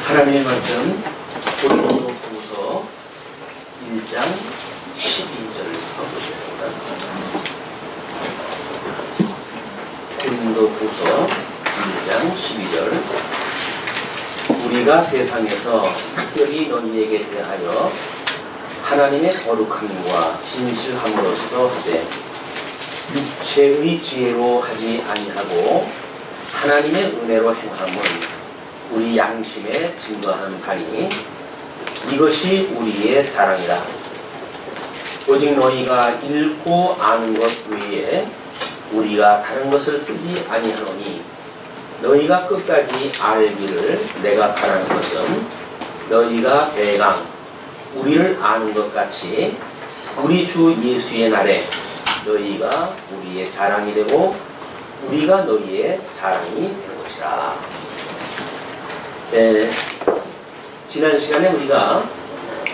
하나님의 말씀 고린도후서 1장 12절 보시겠습니다. 고린도후서 1장 12절. 우리가 세상에서 특별히 너희에게 대하여 하나님의 거룩함과 진실함으로써 하되 육체의 지혜로 하지 아니하고 하나님의 은혜로 행함은 우리 양심에 증거하는 바니 이것이 우리의 자랑이라. 오직 너희가 읽고 아는 것 외에 우리가 다른 것을 쓰지 아니하노니 너희가 끝까지 알기를 내가 바라는 것은 너희가 대강 우리를 아는 것 같이 우리 주 예수의 날에 너희가 우리의 자랑이 되고 우리가 너희의 자랑이 되는 것이라. 지난 시간에 우리가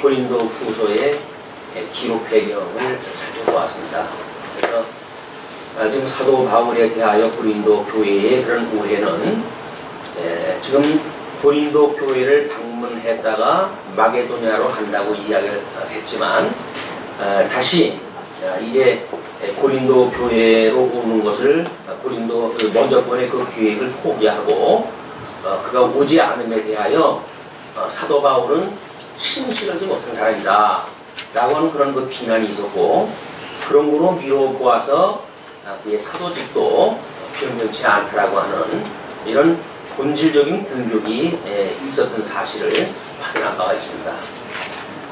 고린도 후서의 기록 배경을 살펴보았습니다. 그래서 지금 사도 바울에 대하여 고린도 교회의 그런 오해는 지금 고린도 교회를 방문했다가 마게도냐로 간다고 이야기를 했지만 다시 이제 고린도 교회로 오는 것을 고린도 먼저 번에 그 계획을 포기하고 그가 오지 않음에 대하여 사도 바울은 신실하지 못한 사람이다 라고 하는 그런 그 비난이 있었고, 그런 거로 미뤄보아서 그의 사도직도 변변치 않다라고 하는 이런 본질적인 공격이 있었던 사실을 확인한 바가 있습니다.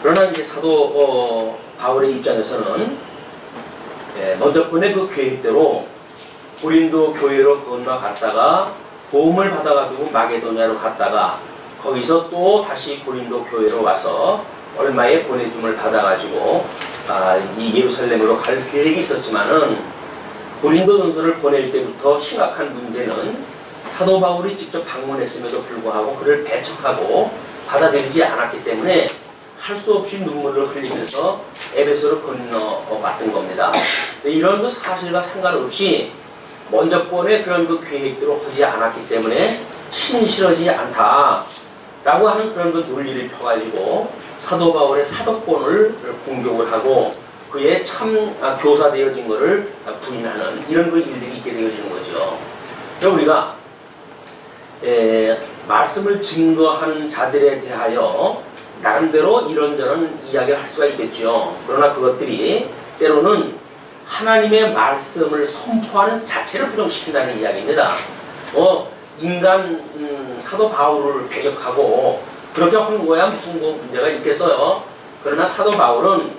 그러나 이제 사도 바울의 입장에서는 먼저 번에 그 계획대로 고린도 교회로 건너갔다가 도움을 받아가지고 마게도냐로 갔다가 거기서 또 다시 고린도 교회로 와서 얼마의 보내줌을 받아가지고 이 예루살렘으로 갈 계획이 있었지만은 고린도전서를 보낼 때부터 심각한 문제는 사도 바울이 직접 방문했음에도 불구하고 그를 배척하고 받아들이지 않았기 때문에 할 수 없이 눈물을 흘리면서 에베소로 건너갔던 겁니다. 이런 그 사실과 상관없이 먼저 번에 그런 그 계획대로 하지 않았기 때문에 신실하지 않다라고 하는 그런 그 논리를 펴가지고 사도 바울의 사도권을 공격을 하고 그의 참 교사되어진 것을 부인하는 이런 그 일들이 있게 되어지는 거죠. 그럼 우리가 말씀을 증거하는 자들에 대하여 나름대로 이런저런 이야기를 할 수가 있겠죠. 그러나 그것들이 때로는 하나님의 말씀을 선포하는 자체를 부정시킨다는 이야기입니다. 인간 사도 바울을 배격하고 그렇게 하는 거야 무슨 뭐 문제가 있겠어요. 그러나 사도 바울은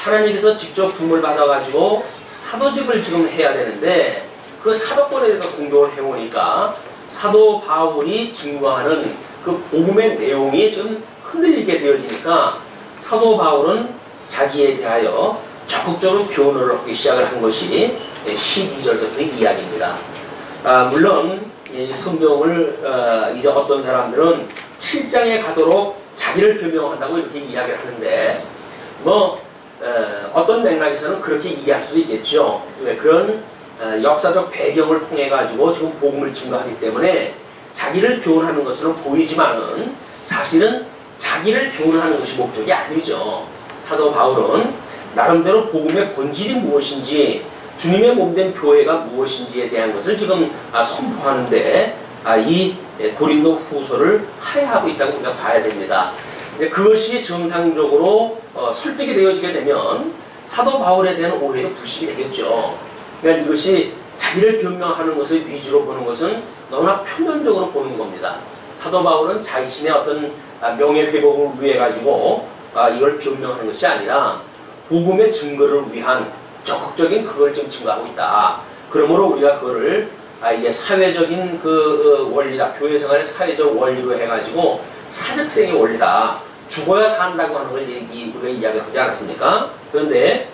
하나님께서 직접 부름을 받아가지고 사도직을 지금 해야 되는데 그 사도권에 대해서 공격을 해오니까 사도 바울이 증거하는 그 복음의 내용이 좀 흔들리게 되어지니까 사도 바울은 자기에 대하여 적극적으로 변호를 하기 시작을 한 것이 12절부터 이야기입니다. 물론 이 성경을 이제 어떤 사람들은 7장에 가도록 자기를 변명한다고 이렇게 이야기를 하는데 어떤 맥락에서는 그렇게 이해할 수도 있겠죠. 그런 역사적 배경을 통해 가지고 지금 복음을 증거하기 때문에 자기를 교훈하는 것처럼 보이지만은 사실은 자기를 교훈하는 것이 목적이 아니죠. 사도 바울은 나름대로 복음의 본질이 무엇인지 주님의 몸된 교회가 무엇인지에 대한 것을 지금 선포하는데 이 고린도 후서를 할애하고 있다고 우리가 봐야 됩니다. 그것이 정상적으로 설득이 되어지게 되면 사도 바울에 대한 오해도 불식이 되겠죠. 그러니까 이것이 자기를 변명하는 것을 위주로 보는 것은 너무나 표면적으로 보는 겁니다. 사도 바울은 자신의 어떤 명예회복을 위해 가지고 이걸 변명하는 것이 아니라 복음의 증거를 위한 적극적인 그걸 지금 증거하고 있다. 그러므로 우리가 그거를 이제 사회적인 그 원리다. 교회 생활의 사회적 원리로 해가지고 사직생의 원리다. 죽어야 산다고 하는 걸 우리가 이야기하지 않았습니까? 그런데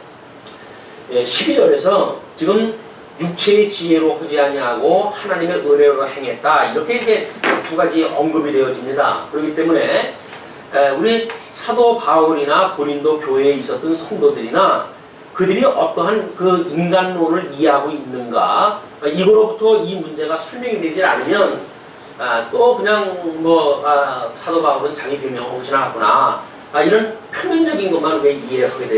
12절에서 지금 육체의 지혜로 하지 아니하고 하나님의 은혜로 행했다. 이렇게 두 가지 언급이 되어집니다. 그렇기 때문에 우리 사도 바울이나 고린도 교회에 있었던 성도들이나 그들이 어떠한 그 인간론을 이해하고 있는가, 이거로부터 이 문제가 설명이 되지 않으면 또 그냥 뭐 사도 바울은 자기 변명하고 지나갔구나, 이런 표면적인 것만 우리가 이해하게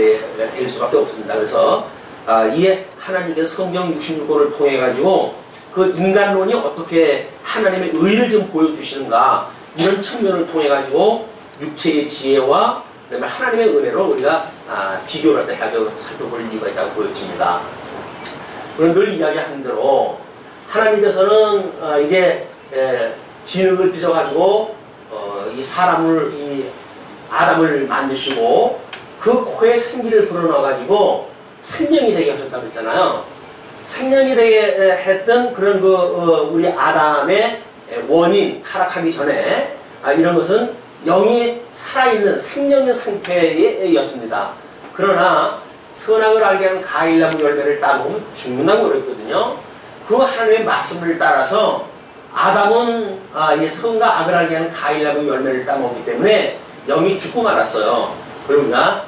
될 수밖에 없습니다. 그래서 이에 하나님께서 성경 66권을 통해 가지고 그 인간론이 어떻게 하나님의 의를 좀 보여주시는가, 이런 측면을 통해 가지고 육체의 지혜와 그다음에 하나님의 은혜로 우리가 비교를 해가지고 살펴볼 이유가 있다고 보여집니다. 그런 늘 이야기하는 대로 하나님께서는 이제 진흙을 빚어가지고 이 사람을, 이 아담을 만드시고 그 코에 생기를 불어넣어가지고 생명이 되게 하셨다고 했잖아요. 생명이 되게 했던 그런 우리 아담의 원인, 타락하기 전에 이런 것은 영이 살아있는 생명의 상태였습니다. 그러나 선악을 알게 하는 과일나무 열매를 따먹으면 죽는다고 그랬거든요. 그 하나님의 말씀을 따라서 아담은 선과 악을 알게 하는 과일나무 열매를 따먹기 때문에 영이 죽고 말았어요. 그러니까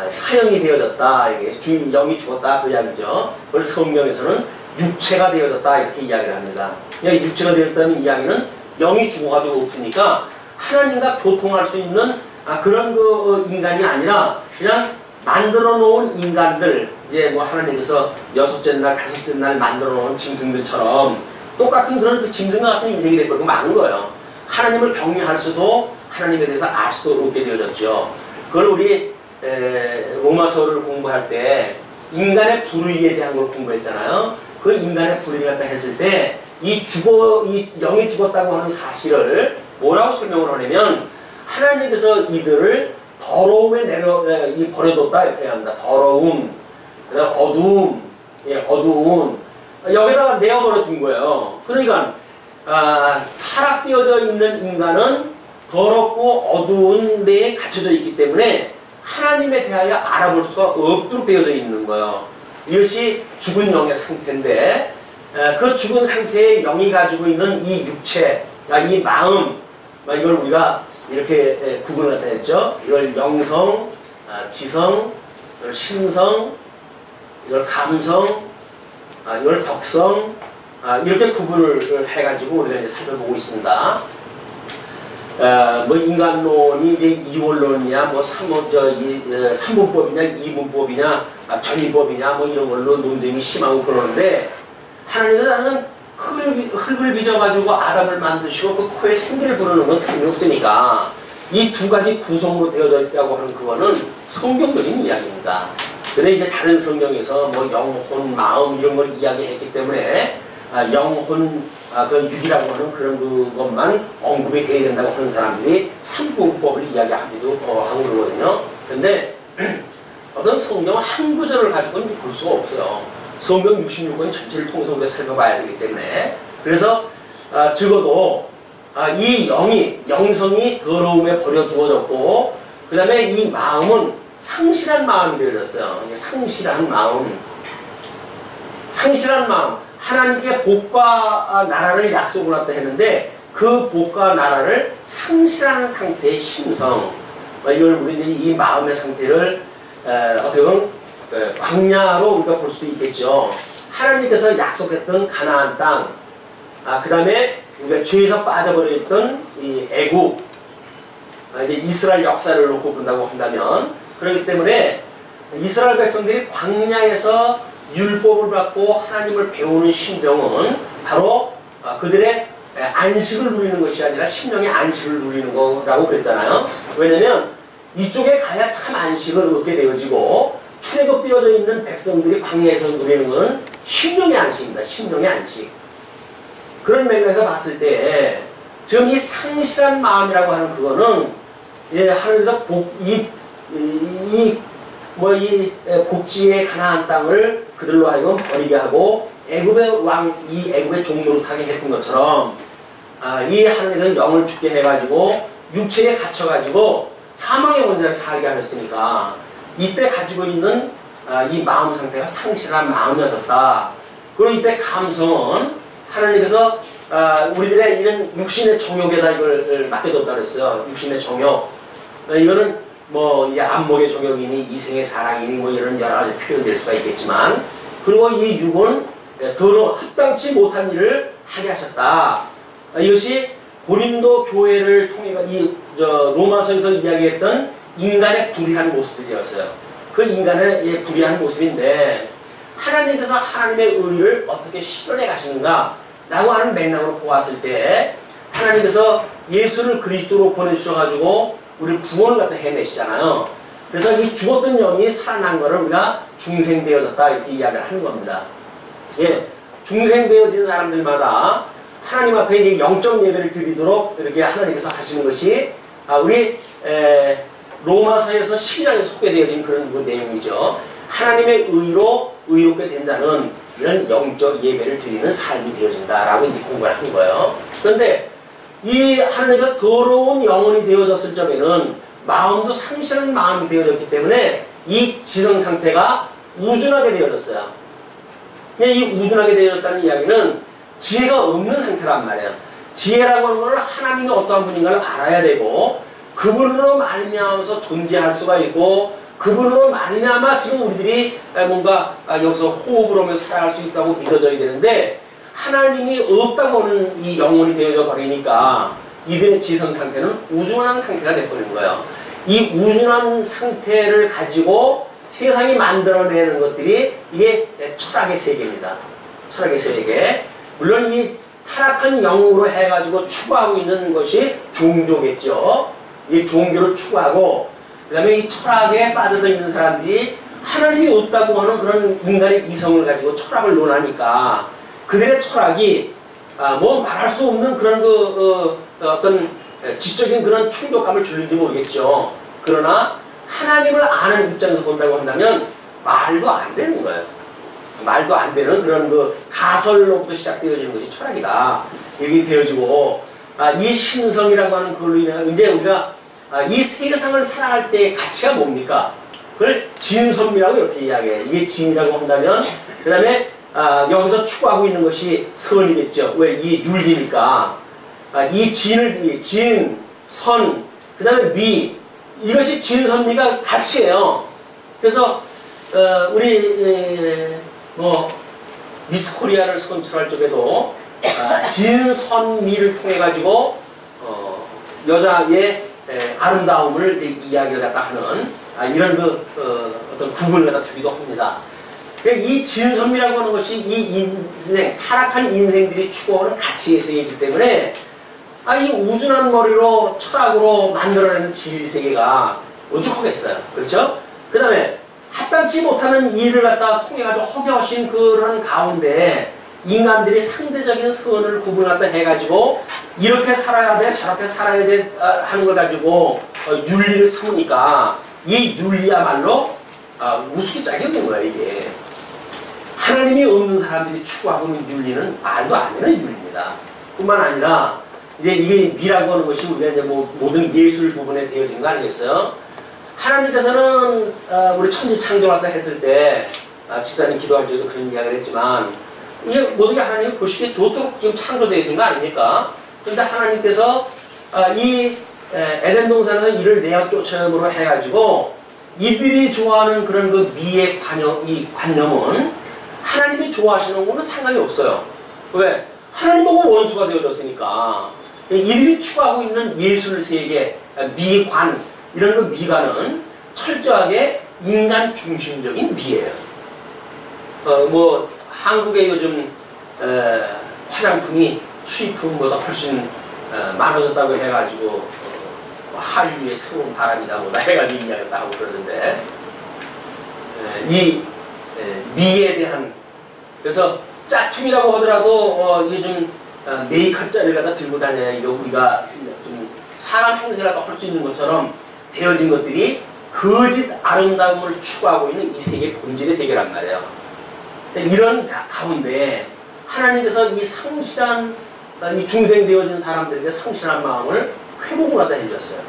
사형이 되어졌다, 이게 영이 죽었다, 그 이야기죠. 그걸 성경에서는 육체가 되어졌다, 이렇게 이야기를 합니다. 육체가 되었다는 이야기는 영이 죽어가지고 없으니까 하나님과 교통할 수 있는 그런 인간이 아니라 그냥 만들어 놓은 인간들, 뭐 하나님께서 6째 날, 5째 날 만들어 놓은 짐승들처럼 똑같은 그런 짐승과 같은 인생이 되고 많은 거예요. 하나님을 경외할 수도, 하나님에 대해서 알 수도 없게 되어졌죠. 그걸 우리 로마서를 공부할 때 인간의 불의에 대한 걸 공부했잖아요. 그 인간의 불의를 갖다 했을 때 이 영이 죽었다고 하는 사실을 뭐라고 설명을 하냐면, 하나님께서 이들을 더러움에 버려뒀다, 이렇게 합니다. 더러움, 어두움, 어두운, 여기다가 내어버려 둔 거예요. 그러니까 타락되어져 있는 인간은 더럽고 어두운 데에 갇혀져 있기 때문에 하나님에 대하여 알아볼 수가 없도록 되어져 있는 거예요. 이것이 죽은 영의 상태인데, 그 죽은 상태의 영이 가지고 있는 이 육체, 이 마음, 이걸 우리가 이렇게 구분을 했죠. 이걸 영성, 지성, 이걸 심성, 이걸 감성, 이걸 덕성, 이렇게 구분을 해가지고 우리가 이제 살펴보고 있습니다. 뭐 인간론이 이제 이원론이냐, 뭐 삼분법이냐, 이분법이냐, 전이법이냐, 뭐 이런 걸로 논쟁이 심하고 그러는데, 하나님은 흙을 빚어가지고 아담을 만드시고 그 코에 생기를 부르는 건 틀림이 없으니까 이 두 가지 구성으로 되어져 있다고 하는 그거는 성경적인 이야기입니다. 근데 이제 다른 성경에서 뭐 영혼, 마음 이런 걸 이야기했기 때문에 영혼, 그 육이라고 하는 그런 그것만 언급이 돼야 된다고 하는 사람들이 삼분법을 이야기하기도 하고 그러거든요. 근데 어떤 성경은 한 구절을 가지고는 볼 수가 없어요. 성경 66권 전체를 통해서 우리가 살펴봐야 되기 때문에. 그래서 적어도 이 영성이 더러움에 버려두어졌고, 그 다음에 이 마음은 상실한 마음이 되어졌어요. 상실한 마음. 하나님께 복과 나라를 약속을 했다 했는데, 그 복과 나라를 상실한 상태의 심성, 이걸 우리 이제 이 마음의 상태를 어떻게 보면 광야로 우리가 볼 수도 있겠죠. 하나님께서 약속했던 가나안 땅, 그 다음에 우리가 죄에서 빠져버려 있던 이 애국, 이제 이스라엘 역사를 놓고 본다고 한다면, 그렇기 때문에 이스라엘 백성들이 광야에서 율법을 받고 하나님을 배우는 심정은 바로 그들의 안식을 누리는 것이 아니라 심령의 안식을 누리는 거라고 그랬잖아요. 왜냐면 이쪽에 가야 참 안식을 얻게 되어지고, 출애굽되어져 있는 백성들이 광야에서 누리는 것은 심령의 안식입니다. 심령의 안식. 그런 맥락에서 봤을 때 지금 이 상실한 마음이라고 하는 그거는 하늘에서 복지의 가나안 땅을 그들로 하여금 버리게 하고 애굽의 왕, 이 애굽의 종로를 타게 했던 것처럼 이 하늘에서 영을 죽게 해가지고 육체에 갇혀가지고 사망의 원죄를 살게 하셨으니까 이때 가지고 있는 이 마음 상태가 상실한 마음이었었다. 그리고 이때 감성은 하나님께서 우리들의 이런 육신의 정욕에다 이걸 맡겨뒀다 그랬어요. 육신의 정욕. 이거는 뭐 이제 안목의 정욕이니 이생의 사랑이니 뭐 이런 여러 가지 표현될 수가 있겠지만, 그리고 이 육은 합당치 못한 일을 하게 하셨다. 이것이 고린도 교회를 통해 로마서에서 이야기했던 인간의 불의한 모습들이었어요. 그 인간의 불의한 모습인데 하나님께서 하나님의 의를 어떻게 실현해 가시는가 라고 하는 맥락으로 보았을 때 하나님께서 예수를 그리스도로 보내주셔가지고 우리를 구원을 갖다 해내시잖아요. 그래서 이 죽었던 영이 살아난 것을 우리가 중생되어졌다 이렇게 이야기를 하는 겁니다. 예, 중생되어진 사람들마다 하나님 앞에 이제 영적 예배를 드리도록 이렇게 하나님께서 하시는 것이 우리 로마서에서 12장에 소개되어진 그런 그 내용이죠. 하나님의 의로 의롭게 된 자는 이런 영적 예배를 드리는 삶이 되어진다라고 이제 공부를 한 거예요. 그런데 이 하나님과 더러운 영혼이 되어졌을 적에는 마음도 상실한 마음이 되어졌기 때문에 이 지성 상태가 우준하게 되어졌어요. 이 우준하게 되어졌다는 이야기는 지혜가 없는 상태란 말이에요. 지혜라고 하는 걸 하나님이 어떠한 분인가를 알아야 되고 그분으로 말미암아서 존재할 수가 있고 그분으로 말미암아 지금 우리들이 뭔가 여기서 호흡을 하며 살아갈 수 있다고 믿어져야 되는데 하나님이 없다고 하는 이 영혼이 되어져 버리니까 이들의 지성 상태는 우준한 상태가 되어버린 거예요. 이 우준한 상태를 가지고 세상이 만들어내는 것들이 이게 철학의 세계입니다. 철학의 세계. 물론 이 타락한 영으로 해가지고 추구하고 있는 것이 종교겠죠. 이 종교를 추구하고 그 다음에 이 철학에 빠져져 있는 사람들이 하나님이 없다고 하는 그런 인간의 이성을 가지고 철학을 논하니까 그들의 철학이 뭐 말할 수 없는 그런 어떤 지적인 그런 충격감을 주는지 모르겠죠. 그러나 하나님을 아는 입장에서 본다고 한다면 말도 안 되는 거예요. 말도 안 되는 그런 그 가설로부터 시작되어지는 것이 철학이다. 이게 되어지고 이 신성이라고 하는 걸로 인해 이제 우리가 이 세상을 살아갈 때의 가치가 뭡니까? 그걸 진선미라고 이렇게 이야기해요. 이게 진이라고 한다면 그 다음에 여기서 추구하고 있는 것이 선이겠죠. 왜? 이게 윤리니까. 이 진, 선, 그 다음에 미 이것이 진선미가 가치예요. 그래서 우리 미스 코리아를 선출할 적에도 진선미를 통해 가지고 여자의 아름다움을 이야기를 갖다 하는 이런 어떤 구분을 갖다 두기도 합니다. 이 진선미라고 하는 것이 이 인생, 타락한 인생들이 추구하는 가치의 세계이기 때문에 이 우준한 머리로 철학으로 만들어내는 진리세계가 오죽하겠어요. 그렇죠? 그 다음에 합당치 못하는 일을 갖다 통해가지고 허교하신 그런 가운데 인간들이 상대적인 선을 구분 갖다 해가지고 이렇게 살아야 돼 저렇게 살아야 돼 하는 걸 가지고 윤리를 삼으니까 이 윤리야말로 우습게 짝이 없는 거야. 이게 하나님이 없는 사람들이 추구하고 있는 윤리는 말도 안 되는 윤리입니다. 뿐만 아니라 이제 이게 미라고 하는 것이 우리가 이제 모든 예술 부분에 되어진 거 아니겠어요? 하나님께서는 우리 천지 창조를 갖다 했을 때 집사님 기도할 때도 그런 이야기를 했지만 이게 모든 게 하나님이 보시기에 좋도록 지금 창조되어 있는 거 아닙니까? 그런데 하나님께서 이 에덴 동산에서 이를 내어 쫓음으로 해가지고 이들이 좋아하는 그런 그 미의 관념은 하나님이 좋아하시는 거는 상관이 없어요. 왜? 하나님하고 원수가 되어졌으니까. 이들이 추구하고 있는 예술 세계, 미관 이런 그 미관은 철저하게 인간 중심적인 미예요. 한국의 요즘 화장품이 수입품보다 훨씬 많아졌다고 해가지고 한류의 새로운 바람이다 뭐다 해가지고 이야기를 하고 그러는데 이 미에 대한 그래서 짝퉁이라고 하더라도 요즘 메이크업자를 갖다 들고 다녀야 이거 우리가 좀 사람 행세라도 할 수 있는 것처럼 되어진 것들이 거짓 아름다움을 추구하고 있는 이 세계 본질의 세계란 말이에요. 이런 가운데 하나님께서 이 상실한 이 중생되어진 사람들에게 상실한 마음을 회복을 하다 해주셨어요.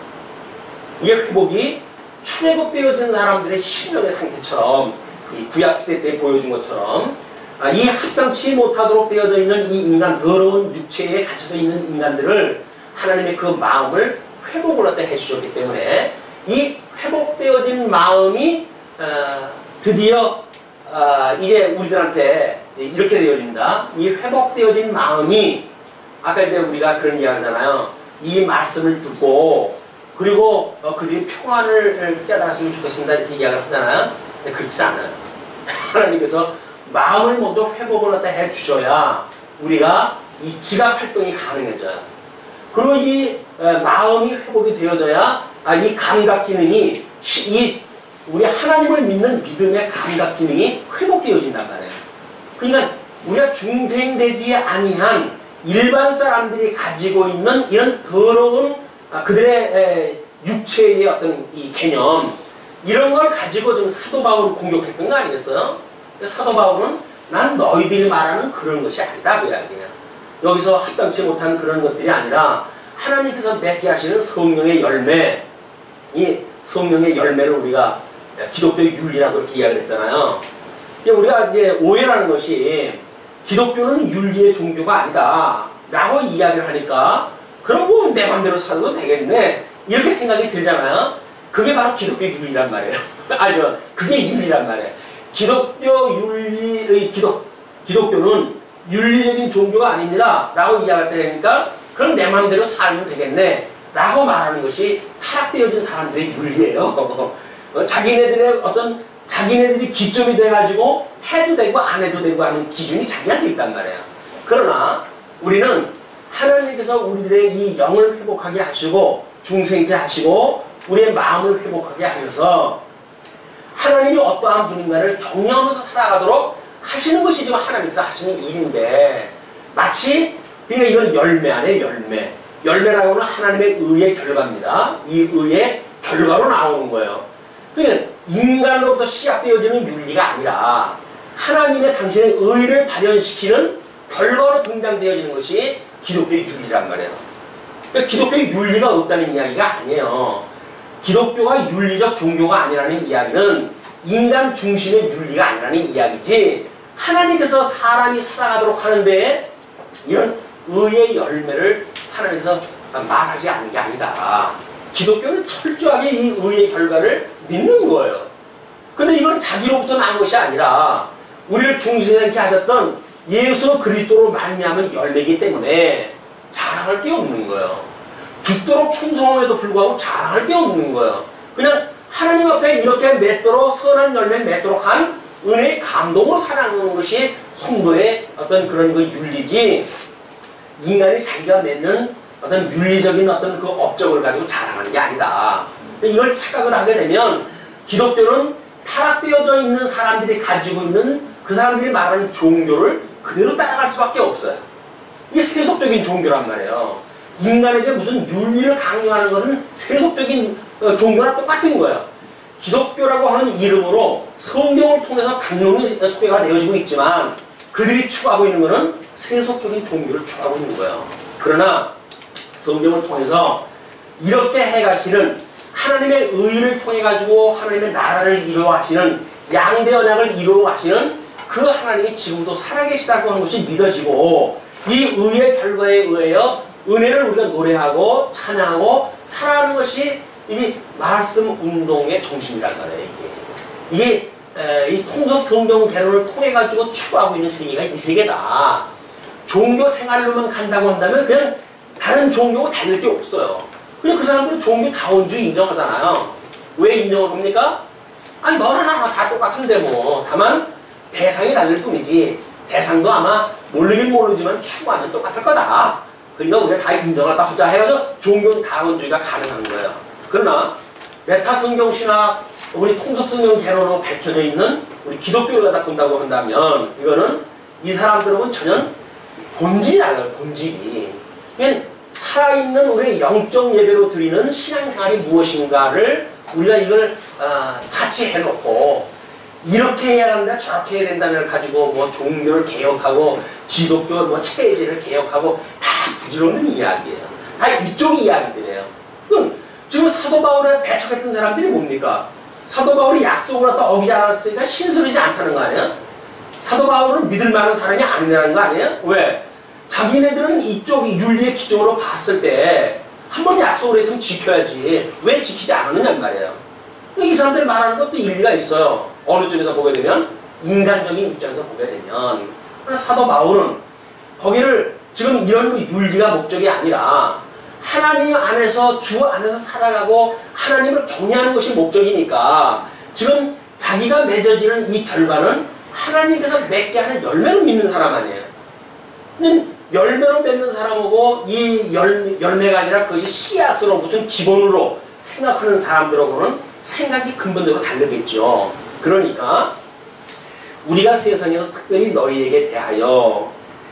이 회복이 출애굽되어진 사람들의 심령의 상태처럼 이 구약시대 때 보여준 것처럼 이 합당치 못하도록 되어져 있는 이 인간 더러운 육체에 갇혀져 있는 인간들을 하나님의 그 마음을 회복을 하다 해주셨기 때문에 이 회복되어진 마음이 드디어 이제 우리들한테 이렇게 되어집니다. 이 회복되어진 마음이 아까 이제 우리가 그런 이야기 하잖아요. 이 말씀을 듣고 그리고 그들이 평안을 깨달았으면 좋겠습니다. 이렇게 이야기를 하잖아요. 근데 그렇지 않아요. 하나님께서 마음을 먼저 회복을 갖다 해주셔야 우리가 이 지각 활동이 가능해져요. 그리고 이 마음이 회복이 되어져야 이 감각 기능이 우리 하나님을 믿는 믿음의 감각 기능이 회복되어진단 말이에요. 그러니까 우리가 중생되지 아니한 일반 사람들이 가지고 있는 이런 더러운 그들의 육체의 어떤 이 개념 이런 걸 가지고 좀 사도 바울을 공격했던 거 아니겠어요? 사도 바울은 난 너희들이 말하는 그런 것이 아니다 그 이야기예요. 여기서 합당치 못한 그런 것들이 아니라 하나님께서 맺게 하시는 성령의 열매, 이 성령의 열매를 우리가 기독교의 윤리라고 이렇게 이야기를 했잖아요. 우리가 이제 오해라는 것이 기독교는 윤리의 종교가 아니다 라고 이야기를 하니까 그럼 뭐 내 맘대로 살아도 되겠네 이렇게 생각이 들잖아요. 그게 바로 기독교의 윤리란 말이에요. 아니요, 그게 윤리란 말이에요. 기독교는 윤리적인 종교가 아닙니다 라고 이야기할 때 되니까 그럼 내 맘대로 살면 되겠네 라고 말하는 것이 타락되어진 사람들의 윤리예요. 자기네들이 기점이 돼가지고 해도 되고 안 해도 되고 하는 기준이 자기한테 있단 말이에요. 그러나 우리는 하나님께서 우리들의 이 영을 회복하게 하시고 중생케 하시고 우리의 마음을 회복하게 하셔서 하나님이 어떠한 분인가를 경험하면서 살아가도록 하시는 것이 지금 하나님께서 하시는 일인데 마치 그러니까 이건 열매 아니에요. 열매라고는 하나님의 의의 결과입니다. 이 의의 결과로 나오는 거예요. 그러니까 인간으로부터 시작되어지는 윤리가 아니라 하나님의 당신의 의를 발현시키는 결과로 등장되어지는 것이 기독교의 윤리란 말이에요. 그러니까 기독교의 윤리가 없다는 이야기가 아니에요. 기독교가 윤리적 종교가 아니라는 이야기는 인간 중심의 윤리가 아니라는 이야기지 하나님께서 사람이 살아가도록 하는데 이런 의의 열매를 하나님께서 말하지 않는 게 아니다. 기독교는 철저하게 이 의의 결과를 믿는 거예요. 근데 이건 자기로부터 난 것이 아니라 우리를 중생케 하셨던 예수 그리스도로 말미암은 열매이기 때문에 자랑할 게 없는 거예요. 죽도록 충성함에도 불구하고 자랑할 게 없는 거예요. 그냥 하나님 앞에 이렇게 맺도록 선한 열매 맺도록 한 은혜의 감동으로 살아가는 것이 성도의 어떤 그런 그 윤리지 인간이 자기가 맺는 어떤 윤리적인 어떤 그 업적을 가지고 자랑하는 게 아니다. 이걸 착각을 하게 되면 기독교는 타락되어져 있는 사람들이 가지고 있는 그 사람들이 말하는 종교를 그대로 따라갈 수밖에 없어요. 이게 세속적인 종교란 말이에요. 인간에게 무슨 윤리를 강요하는 것은 세속적인 종교랑 똑같은 거예요. 기독교라고 하는 이름으로 성경을 통해서 강론이 소개가 되어지고 있지만 그들이 추구하고 있는 것은 세속적인 종교를 추구하고 있는 거예요. 그러나 성경을 통해서 이렇게 해가시는 하나님의 의를 통해 가지고 하나님의 나라를 이루어가시는 양대 언약을 이루어가시는 그 하나님이 지금도 살아계시다고 하는 것이 믿어지고 이 의의 결과에 의하여 은혜를 우리가 노래하고 찬양하고 살아가는 것이 이 말씀 운동의 정신이란 말이에요. 이게 이 통속 성경 개론을 통해 가지고 추구하고 있는 세계가 이 세계다. 종교 생활로만 간다고 한다면 그냥 다른 종교가 다를 게 없어요. 그냥 그 사람들은 종교 다원주의 인정하잖아요. 왜 인정을 합니까? 아니 너나 나나 다 똑같은데 뭐 다만 대상이 다를 뿐이지 대상도 아마 모르긴 모르지만 추구하면 똑같을 거다. 그러니까 우리가 다 인정을 다 하자 해가지고 종교 다원주의가 가능한 거예요. 그러나 메타성경시나 우리 통속성경 개론으로 밝혀져 있는 우리 기독교를 갖다 본다고 한다면 이거는 이 사람들하고는 전혀 본질이 달라요. 본질이. 그냥 살아있는 우리의 영적 예배로 드리는 신앙생활이 무엇인가를 우리가 이걸 차치해놓고 이렇게 해야 한다 저렇게 해야 된다는 걸 가지고 뭐 종교를 개혁하고 기독교 뭐 체제를 개혁하고 다 부질없는 이야기예요. 다 이쪽 이야기들이에요. 그럼 지금 사도 바울에 배척했던 사람들이 뭡니까? 사도 바울이 약속을 갖다 어기지 않았으니까 신설이지 않다는 거 아니에요? 사도 바울은 믿을 만한 사람이 아니라는 거 아니에요? 왜? 자기네들은 이쪽 윤리의 기준으로 봤을 때 한 번 약속을 했으면 지켜야지 왜 지키지 않았느냐는 말이에요. 이 사람들 말하는 것도 일리가 있어요. 어느 쪽에서 보게 되면 인간적인 입장에서 보게 되면 사도 바울은 거기를 지금 이런 윤리가 목적이 아니라 하나님 안에서 주 안에서 살아가고 하나님을 경외하는 것이 목적이니까 지금 자기가 맺어지는 이 결과는 하나님께서 맺게 하는 열매로 믿는 사람 아니에요. 열매로 맺는 사람하고 이 열매가 아니라 그것이 씨앗으로 무슨 기본으로 생각하는 사람들하고는 생각이 근본적으로 다르겠죠. 그러니까 우리가 세상에서 특별히 너희에게 대하여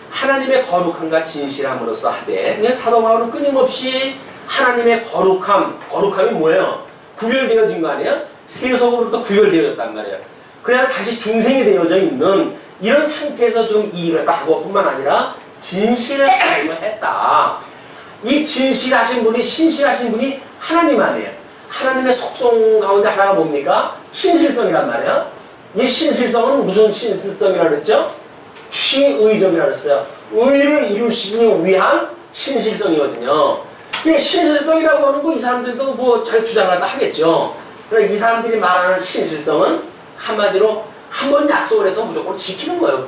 하나님의 거룩함과 진실함으로써 하되, 사도 바울은 끊임없이 하나님의 거룩함이 뭐예요? 구별되어진 거 아니에요? 세속으로부터 구별되어졌단 말이에요. 그래야 다시 중생이 되어져 있는 이런 상태에서 지금 이 일을 하고 뿐만 아니라 진실을 했다. 이 진실하신 분이, 신실하신 분이 하나님 아니에요. 하나님의 속성 가운데 하나가 뭡니까? 신실성이란 말이에요. 이 신실성은 무슨 신실성이라고 그랬죠? 취의적이라고 그랬어요. 의를 이루시기 위한 신실성이거든요. 이 신실성이라고 하는 거 이 사람들도 뭐 자기 주장을 다 하겠죠. 그러니까 이 사람들이 말하는 신실성은 한마디로 한 번 약속을 해서 무조건 지키는 거예요.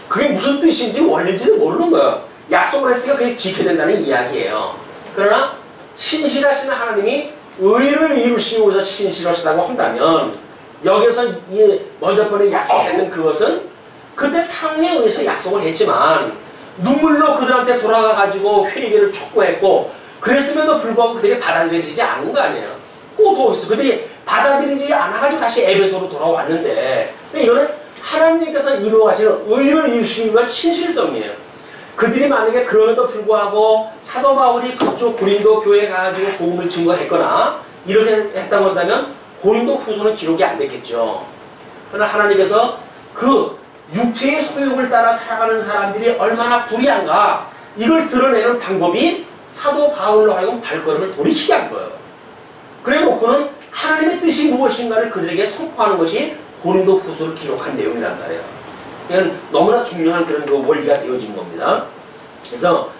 그게 무슨 뜻인지 원리인지도 모르는 거예요. 약속을 했으니까 그게 지켜야 된다는 이야기예요. 그러나 신실하신 하나님이 의를 이루시기 위해서 신실하시다고 한다면 여기서 먼저 번에 약속했던 그것은 그때 상에 의해서 약속을 했지만 눈물로 그들한테 돌아가가지고 회개를 촉구했고 그랬음에도 불구하고 그들이 받아들여지지 않은 거 아니에요. 또 있어. 그들이 받아들이지 않아가지고 다시 에베소로 돌아왔는데 이거는 하나님께서 이루어가시는 의를 이루시기 위한 신실성이에요. 그들이 만약에 그럼에도 불구하고 사도 바울이 그쪽 고린도 교회에 가가지고 복음을 증거했거나 이렇게 했다고 한다면 고린도 후서는 기록이 안 됐겠죠. 그러나 하나님께서 그 육체의 소욕을 따라 살아가는 사람들이 얼마나 불의한가 이걸 드러내는 방법이 사도 바울로 하여금 발걸음을 돌이키게 한 거예요. 그래 놓고는 하나님의 뜻이 무엇인가를 그들에게 선포하는 것이 고린도 후서를 기록한 내용이란 말이에요. 이건 너무나 중요한 그런 그 원리가 되어진 겁니다. 그래서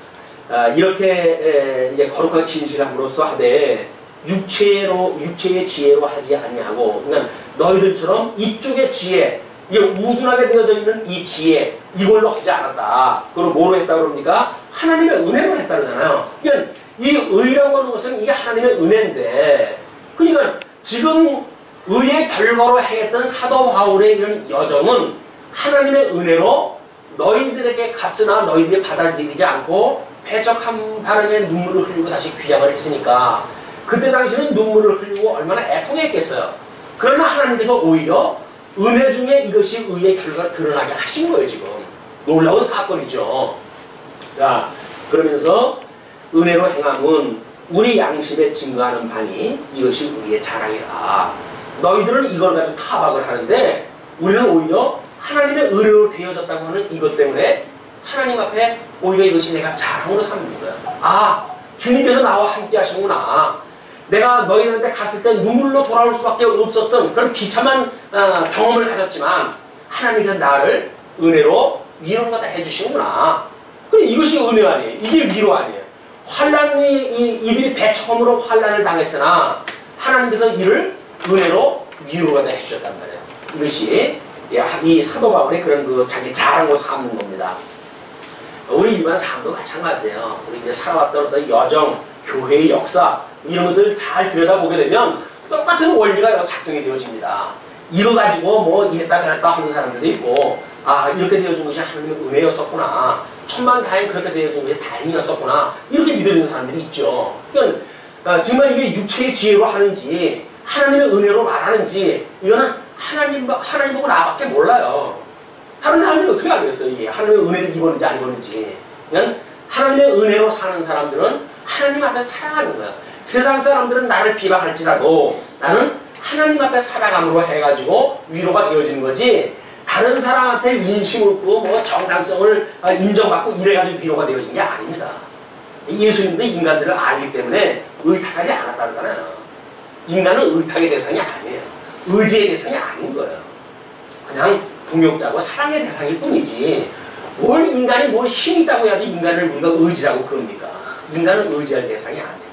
이렇게 이제 거룩한 진실함으로써 하되 육체의 지혜로 하지 아니하고, 그러니까 너희들처럼 이쪽의 지혜, 이게 우둔하게 되어져 있는 이 지혜 이걸로 하지 않았다. 그걸 뭐로 했다 그럽니까? 하나님의 은혜로 했다 그러잖아요. 그러니까 이 의라고 하는 것은 이게 하나님의 은혜인데, 그러니까 지금 의의 결과로 행했던 사도 바울의 이런 여정은 하나님의 은혜로 너희들에게 갔으나 너희들이 받아들이지 않고 배척한 바람에 눈물을 흘리고 다시 귀향을 했으니까 그때 당시는 눈물을 흘리고 얼마나 애통했겠어요. 그러나 하나님께서 오히려 은혜 중에 이것이 의의 결과가 드러나게 하신 거예요. 지금 놀라운 사건이죠. 자, 그러면서 은혜로 행함은 우리 양심에 증거하는 바니 이것이 우리의 자랑이라. 너희들은 이걸 가지고 타박을 하는데 우리는 오히려 하나님의 은혜로 되어졌다고 하는 이것 때문에 하나님 앞에 오히려 이것이 내가 자랑으로 삼는 거야. 아, 주님께서 나와 함께 하시구나. 내가 너희들한테 갔을 때 눈물로 돌아올 수밖에 없었던 그런 비참한 경험을 가졌지만 하나님께서 나를 은혜로 위로받아 해주시는구나. 그래, 이것이 은혜 아니에요. 이게 위로 아니에요. 이들이 배척함으로 환난을 당했으나 하나님께서 이를 은혜로 위로받아 해주셨단 말이에요. 이것이 이 사도 바울의 그런 그 자기 자랑으로 삼는 겁니다. 우리 일반 삶도 마찬가지예요. 우리 이제 살아왔던 어떤 여정, 교회의 역사 이런 것들 잘 들여다보게 되면 똑같은 원리가 작동이 되어집니다. 이거 가지고 뭐 이랬다 저랬다 하는 사람들도 있고, 아, 이렇게 되어진 것이 하나님의 은혜였었구나, 천만다행 그렇게 되어진 것이 다행이었었구나, 이렇게 믿는 사람들이 있죠. 그러니까 정말 이게 육체의 지혜로 하는지 하나님의 은혜로 말하는지 이거는 하나님 보고 나밖에 몰라요. 다른 사람들이 어떻게 알겠어요? 이게 하나님의 은혜를 입었는지 안 입었는지. 그냥 하나님의 은혜로 사는 사람들은 하나님 앞에 살아가는 거야. 세상 사람들은 나를 비방할지라도 나는 하나님 앞에 살아감으로 해가지고 위로가 되어지는 거지, 다른 사람한테 인심 없고 뭐 정당성을 인정받고 이래가지고 위로가 되어지는 게 아닙니다. 예수님도 인간들을 알기 때문에 의탁하지 않았다잖아요. 인간은 의탁의 대상이 아니에요. 의지의 대상이 아닌 거예요. 그냥 동역자고 사랑의 대상일 뿐이지, 뭘 인간이 뭘 힘이 있다고 해야지 인간을 우리가 의지라고 그럽니까? 인간은 의지할 대상이 아니에요.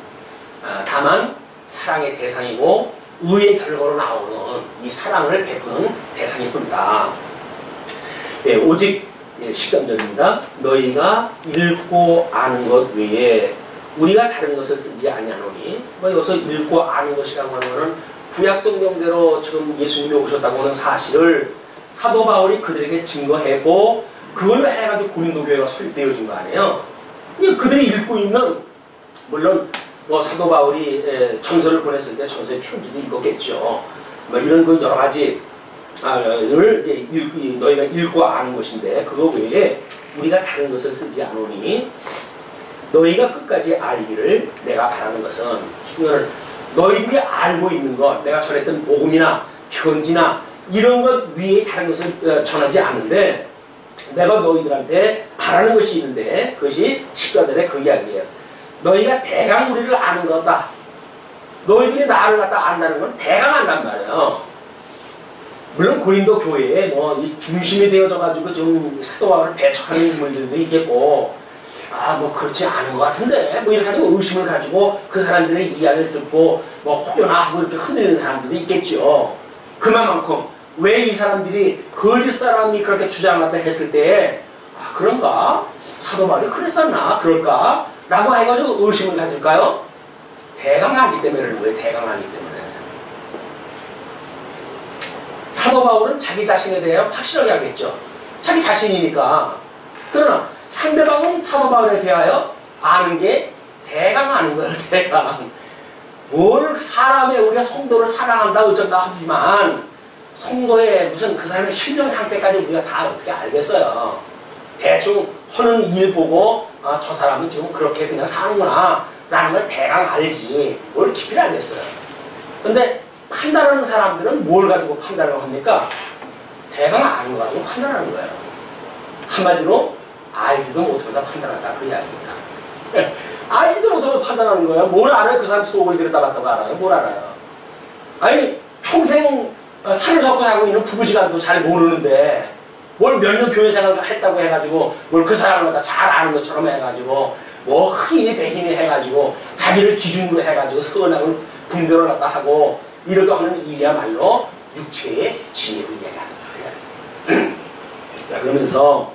다만 사랑의 대상이고 의의 결과로 나오는 이 사랑을 베푸는 대상일 뿐이다. 예, 오직 13절입니다. 너희가 읽고 아는 것 외에 우리가 다른 것을 쓰지 아니하노니. 여기서 읽고 아는 것이라고 하는 것은 구약 성경대로 지금 예수님이 오셨다고 하는 사실을 사도 바울이 그들에게 증거했고 그걸로 해가지고 고린도 교회가 설립되어진 거 아니에요. 그들이 읽고 있는, 물론 사도 바울이 전서를 보냈을 때 전서의 편지도 읽었겠죠. 이런 그 여러 가지 를 이제 너희가 읽고 아는 것인데 그거 외에 우리가 다른 것을 쓰지 않으니 너희가 끝까지 알기를 내가 바라는 것은, 너희들이 알고 있는 것, 내가 전했던 복음이나 편지나 이런 것 위에 다른 것을 전하지 않는데 내가 너희들한테 바라는 것이 있는데 그것이 14절에 그 이야기예요. 너희가 대강 우리를 아는 거다. 너희들이 나를 갖다 안다는 건 대강 안단 말이에요. 물론 고린도 교회에 이 중심이 되어져 가지고 좀 사도 바울을 배척하는 인물들도 있겠고, 그렇지 않은 것 같은데 이렇게 가지고 의심을 가지고 그 사람들의 이야기를 듣고 혹여나 하고 이렇게 흔드는 사람들도 있겠죠. 그만큼 왜 이 사람들이 거짓 사람이 그렇게 주장한다 했을 때 그런가? 사도 바울이 그랬었나? 그럴까? 라고 해가지고 의심을 가질까요? 대강하기 때문에 그런 거예요. 대강하기 때문에. 사도 바울은 자기 자신에 대해 확실하게 하겠죠. 자기 자신이니까. 그러나 상대방은 사도 바울에 대하여 아는 게 대강 아는 거예요. 대강. 뭘 사람의 우리가 성도를 사랑한다 어쩐다 하지만 성도의 무슨 그 사람의 심령 상태까지 우리가 다 어떻게 알겠어요. 대충 하는 일 보고 저 사람은 지금 그렇게 그냥 사는구나 라는 걸 대강 알지 뭘 깊이 알겠어요. 근데 판단하는 사람들은 뭘 가지고 판단을 합니까? 대강 아는 거 가지고 판단하는 거예요. 한마디로 알지도 못하면서 판단한다 그 이야기입니다. 알지도 못하면서 판단하는 거예요. 뭘 알아요? 그 사람 속을 들여다봤다고 알아요? 뭘 알아요? 아니 평생 살을 젓고 하고 있는 부부지간도 잘 모르는데 뭘 몇 년 교회 생활을 했다고 해가지고 뭘 그 사람을 갖다 잘 아는 것처럼 해가지고 흑인이 백인이 해가지고 자기를 기준으로 해가지고 선악을 분별을 갖다 하고 이렇게 하는 일이야말로 육체의 지혜로 이야기하는 거예요. 자, 그러면서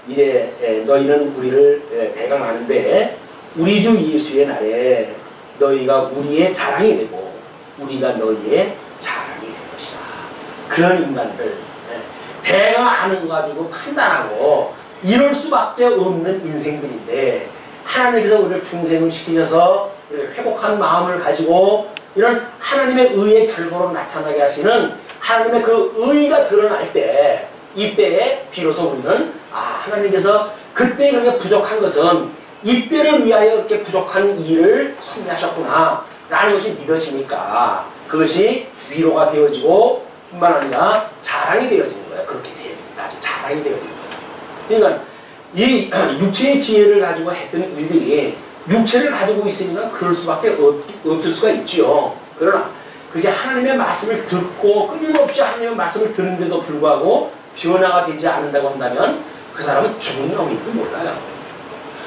이제 너희는 우리를 대강 아는데 우리 주 예수의 날에 너희가 우리의 자랑이 되고 우리가 너희의 자랑이 될 것이다. 그런 인간들 대강 아는 거 가지고 판단하고 이럴 수밖에 없는 인생들인데 하나님께서 우리를 중생을 시키셔서 회복한 마음을 가지고 이런 하나님의 의의 결과로 나타나게 하시는 하나님의 그 의가 드러날 때 이때에 비로소 우리는 하나님께서 그때 그렇게 부족한 것은 이때를 위하여 이렇게 부족한 일을 섭리하셨구나 라는 것이 믿어지니까 그것이 위로가 되어지고 뿐만 아니라 자랑이 되어지는 거예요. 그렇게 됩니다. 아주 자랑이 되어지는 거예요. 그러니까 이 육체의 지혜를 가지고 했던 일들이 육체를 가지고 있으니까 그럴 수밖에 없을 수가 있지요. 그러나 그것이 하나님의 말씀을 듣고 끊임없이 하나님의 말씀을 듣는데도 불구하고 변화가 되지 않는다고 한다면 그 사람은 죽은 영인지도 몰라요.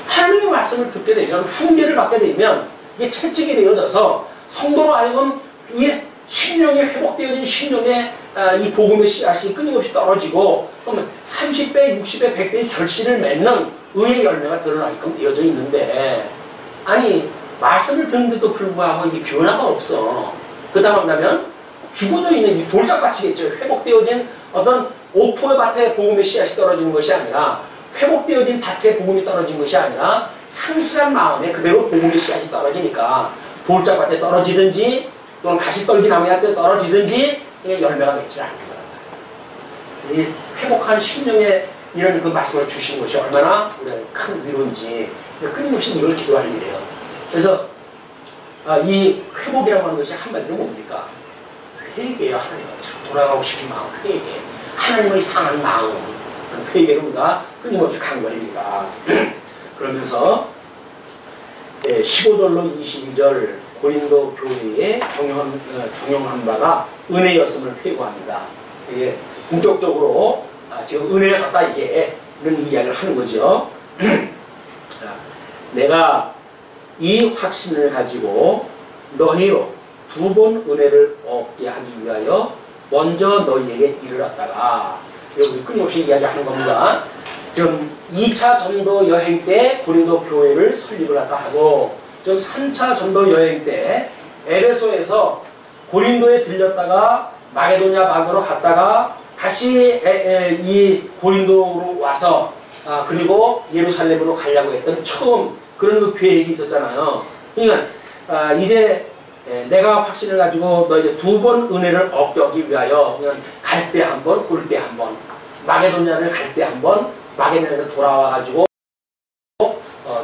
하나님의 말씀을 듣게 되면 훈계를 받게 되면 이게 채찍이 되어져서 성도로 하여금 이 심령이 회복되어진 심령의 이 복음의 씨앗이 끊임없이 떨어지고 그러면 30배, 60배, 100배의 결실을 맺는 의의 열매가 드러나게끔 되어져 있는데 아니 말씀을 듣는데도 불구하고 이게 변화가 없어. 그렇다고 한다면 죽어져 있는 이 돌짝밭이겠죠. 회복되어진 어떤 옥토의 밭에 복음의 씨앗이 떨어지는 것이 아니라 회복되어진 밭에 복음이 떨어진 것이 아니라 상실한 마음에 그대로 복음의 씨앗이 떨어지니까 돌짝밭에 떨어지든지 또는 가시떨기나무에 떨어지든지 열매가 맺지 않는 거란 말이에요. 이 회복한 심령에 이런 그 말씀을 주신 것이 얼마나 우리가 큰 위로인지 끊임없이 이걸 기도할 일이에요. 그래서 이 회복이라고 하는 것이 한마디로 뭡니까? 회개예요. 하나님 앞에 돌아가고 싶은 마음, 회개. 하나님을 향한 마음, 회개를 우리가 끊임없이 강구합니다. 그러면서 15절로 22절 고린도 교회에 경영한 바가 은혜였음을 회고합니다. 이게 본격적으로 지금 은혜였었다 이게 이런 이야기를 하는 거죠. 내가 이 확신을 가지고 너희로 두 번 은혜를 얻게 하기 위하여 먼저 너희에게 이르렀다가 우리 끊임없이 이야기하는 겁니다. 좀 2차 전도 여행 때 고린도 교회를 설립을 했다 하고, 좀 3차 전도 여행 때 에베소에서 고린도에 들렸다가 마게도냐 방으로 갔다가 다시 이 고린도로 와서 그리고 예루살렘으로 가려고 했던 처음 그런 그 계획이 있었잖아요. 그러니까 이제 내가 확신을 가지고 너희들 2번 은혜를 얻기 위하여 그냥 갈 때 한 번, 올 때 한 번, 마게도냐를 갈 때 한 번, 마게도냐에서 돌아와 가지고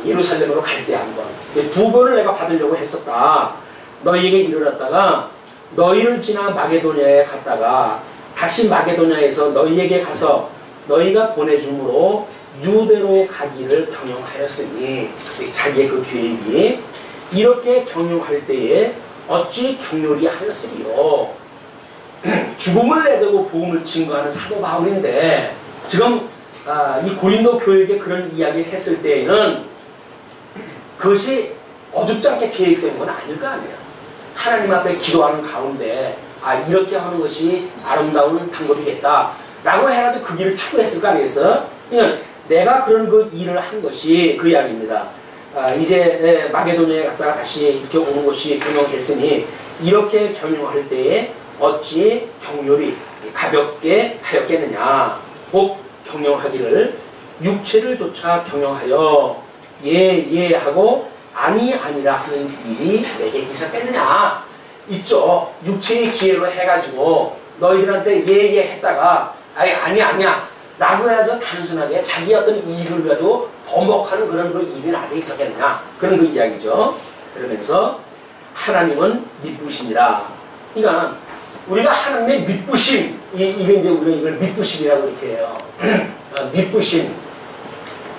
예루살렘으로 갈 때 한 번, 2번을 내가 받으려고 했었다. 너희에게 이르렀다가 너희를 지나 마게도냐에 갔다가 다시 마게도냐에서 너희에게 가서 너희가 보내줌으로 유대로 가기를 경영하였으니, 자기의 그 계획이 이렇게 경영할 때에 어찌 격렬히 하였으리요. 죽음을 내두고 복음을 증거하는 사도 바울인데, 지금 이 고린도 교회에게 그런 이야기 했을 때에는 그것이 어줍지 않게 계획 세운 건 아닐 거 아니에요. 하나님 앞에 기도하는 가운데 이렇게 하는 것이 아름다운 방법이겠다 라고 해가지고 그 길을 추구했을 거 아니겠어? 그러니까 내가 그런 그 일을 한 것이 그 이야기입니다. 이제 마게도냐에 갔다가 다시 이렇게 오는 것이 경영했으니 이렇게 경영할 때에 어찌 격렬히 가볍게 하였겠느냐. 곧 경영하기를 육체를 조차 경영하여 예 하고 아니라 하는 일이 내게 있었겠느냐. 있죠. 육체의 지혜로 해가지고 너희들한테 예 했다가 아니야 라고 해가지고 단순하게 자기 어떤 이익을 가지고 번복하는 그런 그 일이 나한테 있었겠느냐. 그런 그 이야기죠. 그러면서 하나님은 미쁘시니라. 그러니까 우리가 하나님의 미쁘심, 이게 이제 우리가 이걸 미쁘심이라고 이렇게 해요. 미쁘심,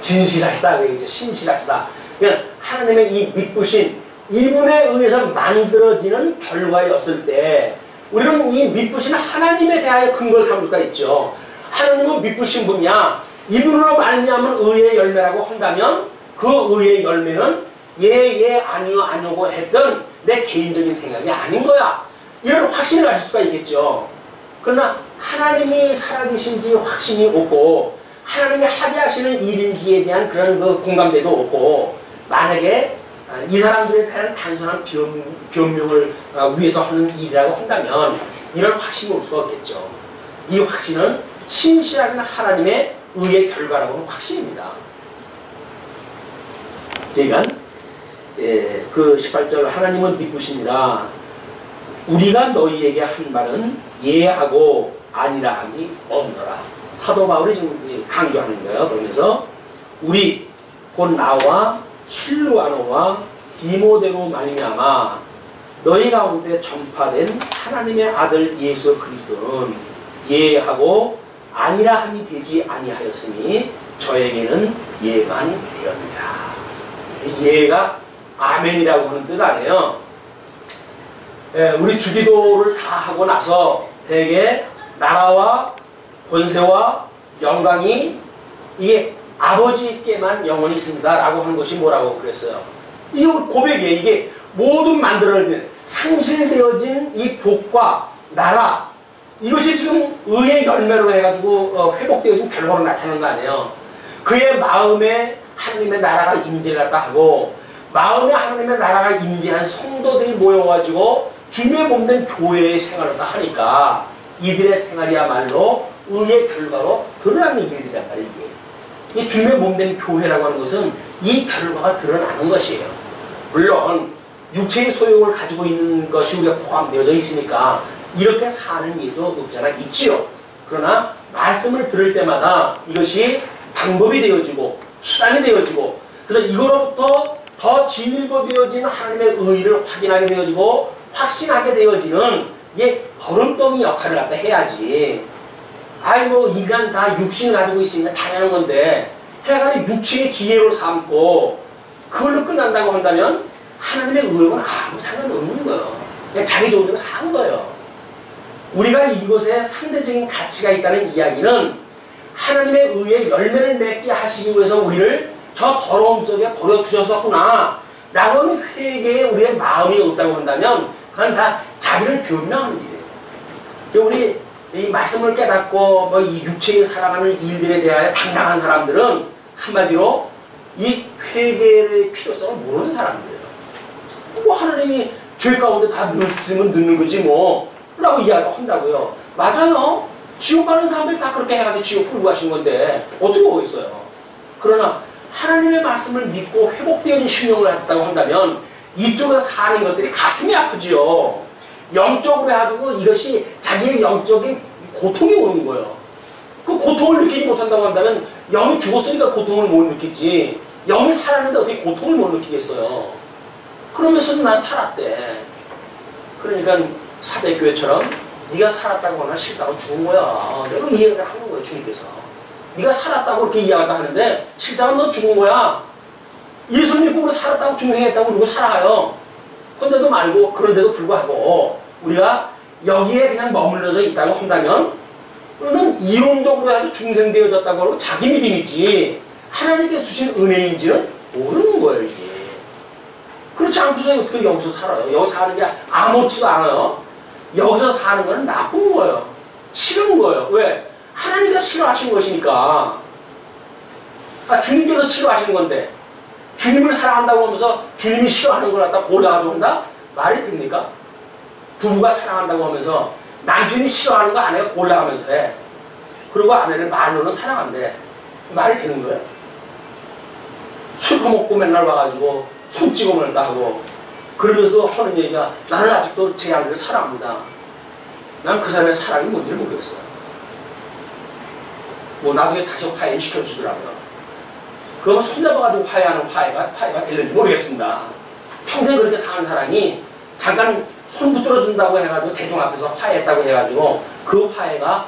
진실하시다, 신실하시다. 그러니까 하나님의 이 미쁘심, 이분에 의해서 만들어지는 결과였을 때 우리는 이 미쁘신 하나님에 대하여 근거를 삼을 수가 있죠. 하나님은 미쁘신 분이야. 이분으로 말미암은 의의 열매라고 한다면 그 의의 열매는 예 아니오고 했던 내 개인적인 생각이 아닌 거야. 이런 확신을 가질 수가 있겠죠. 그러나 하나님이 살아계신지 확신이 없고 하나님이 하게 하시는 일인지에 대한 그런 그 공감대도 없고, 만약에 이 사람들에 대한 단순한 변명을 위해서 하는 일이라고 한다면 이런 확신이 올 수가 없겠죠. 이 확신은 신실하신 하나님의 의의 결과라고 하는 확신입니다. 그러니까 그 18절 하나님은 미쁘시니라. 우리가 너희에게 한 말은 예하고 아니라 하기 없노라. 사도 바울이 지금 강조하는 거예요. 그러면서 우리 곧 나와 실루아노와 디모데로 말미암아 너희 가운데 전파된 하나님의 아들 예수 그리스도는 예하고 아니라 함이 되지 아니하였으니 저에게는 예만 되었느니라. 예가 아멘이라고 하는 뜻 아니에요. 우리 주기도를 다 하고 나서 대개 나라와 권세와 영광이 이게 아버지께만 영원히 있습니다 라고 하는 것이 뭐라고 그랬어요. 이게 고백이에요. 이게 모든 만들어진 상실되어진 이 복과 나라, 이것이 지금 의의 열매로 해가지고 회복되어진 결과로 나타나는 거 아니에요. 그의 마음에 하나님의 나라가 임재를 갖다 하고 마음에 하나님의 나라가 임재한 성도들이 모여가지고 주님의 몸된 교회의 생활을 하니까 이들의 생활이야말로 의의 결과로 드러나는 일들이란 말이에요. 이 주님의 몸된 교회라고 하는 것은 이 결과가 드러나는 것이에요. 물론 육체의 소욕을 가지고 있는 것이 우리가 포함되어져 있으니까 이렇게 사는 일도 없잖아 있지요. 그러나 말씀을 들을 때마다 이것이 방법이 되어지고 수단이 되어지고, 그래서 이거로부터 더 진일보되어진 하나님의 의의를 확인하게 되어지고 확신하게 되어지는 이게 걸음덩이 역할을 갖다 해야지. 뭐 인간 다 육신을 가지고 있으니까 당연한 건데 해가지고 육체의 기회로 삼고 그걸로 끝난다고 한다면 하나님의 의욕은 아무 상관없는 거예요. 그냥 자기 좋은 대로 산 거예요. 우리가 이것에 상대적인 가치가 있다는 이야기는 하나님의 의의 열매를 맺게 하시기 위해서 우리를 저 더러움 속에 버려두셨었구나 라고 하는 회개에 우리의 마음이 없다고 한다면 그건 다 자기를 변명하는 일이에요. 우리 이 말씀을 깨닫고 뭐 이 육체에 살아가는 일들에 대하여 당당한 사람들은 한마디로 이 회개의 필요성을 모르는 사람들이에요. 뭐 하나님이 죄 가운데 다 넣으면 넣는 거지 뭐 라고 이야기한다고요. 맞아요. 지옥 가는 사람들이 다 그렇게 해가지고 지옥 끌고 가신 건데 어떻게 오겠어요. 그러나 하나님의 말씀을 믿고 회복되어진 심령을 갖다고 한다면 이쪽에서 사는 것들이 가슴이 아프지요. 영적으로 해가지고 이것이 자기의 영적인 고통이 오는 거예요. 그 고통을 느끼지 못한다고 한다면 영이 죽었으니까 고통을 못 느끼지 영이 살았는데 어떻게 고통을 못 느끼겠어요. 그러면서도 난 살았대. 그러니까 사대교회처럼 네가 살았다고 하나 실상은 죽은 거야. 내가 이야기를 하는 거예요. 주님께서 네가 살았다고 그렇게 이야기를 하는데 실상은 너 죽은 거야. 예수 믿고 살았다고 중생했다고 그러고 살아가요. 그런데도 말고 그런데도 불구하고 우리가 여기에 그냥 머물러져 있다고 한다면 우리는 이론적으로 해도 중생되어졌다고 하고 자기 믿음이지 하나님께서 주신 은혜인지는 모르는 거예요. 이게 그렇지 않고서 어떻게 여기서 살아요. 여기 사는 게 아무렇지도 않아요. 여기서 사는 건 나쁜 거예요. 싫은 거예요. 왜? 하나님께서 싫어하신 것이니까. 주님께서 싫어하신 건데 주님을 사랑한다고 하면서 주님이 싫어하는 걸 갖다 골라가지고 한다? 말이 됩니까? 부부가 사랑한다고 하면서 남편이 싫어하는 거 아내가 골라가면서 해. 그리고 아내를 말로는 사랑한대. 말이 되는 거예요? 술 퍼먹고 맨날 와가지고 손찌검을 하고 그러면서도 하는 얘기가 나는 아직도 제 아내를 사랑합니다. 난 그 사람의 사랑이 뭔지를 모르겠어요. 뭐 나중에 다시 화해를 시켜주더라고요. 그거 손잡아가지고 화해하는 화해가 될는지 모르겠습니다. 평생 그렇게 사는 사람이 잠깐 손 붙들어 준다고 해가지고 대중 앞에서 화해했다고 해가지고 그 화해가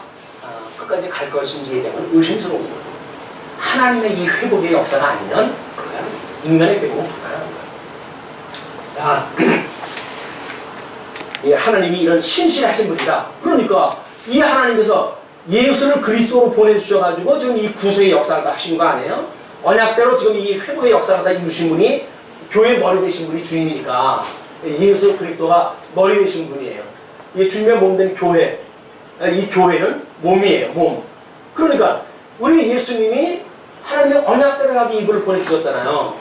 끝까지 갈 것인지에 대한 의심스러운 거예요. 하나님의 이 회복의 역사가 아니면 인간의 회복은 불가능한 거예요. 자, 예, 하나님이 이런 신실하신 분이다. 그러니까 이 하나님께서 예수를 그리스도로 보내주셔가지고 지금 이 구속의 역사를 다 하신 거 아니에요? 언약대로 지금 이 회복의 역사를 다 이루신 분이 교회 머리 되신 분이 주님이니까 예수 그리스도가 머리 되신 분이에요. 이 주님의 몸된 교회, 이 교회는 몸이에요. 몸. 그러니까 우리 예수님이 하나님의 언약대로 가지고 이분을 보내주셨잖아요.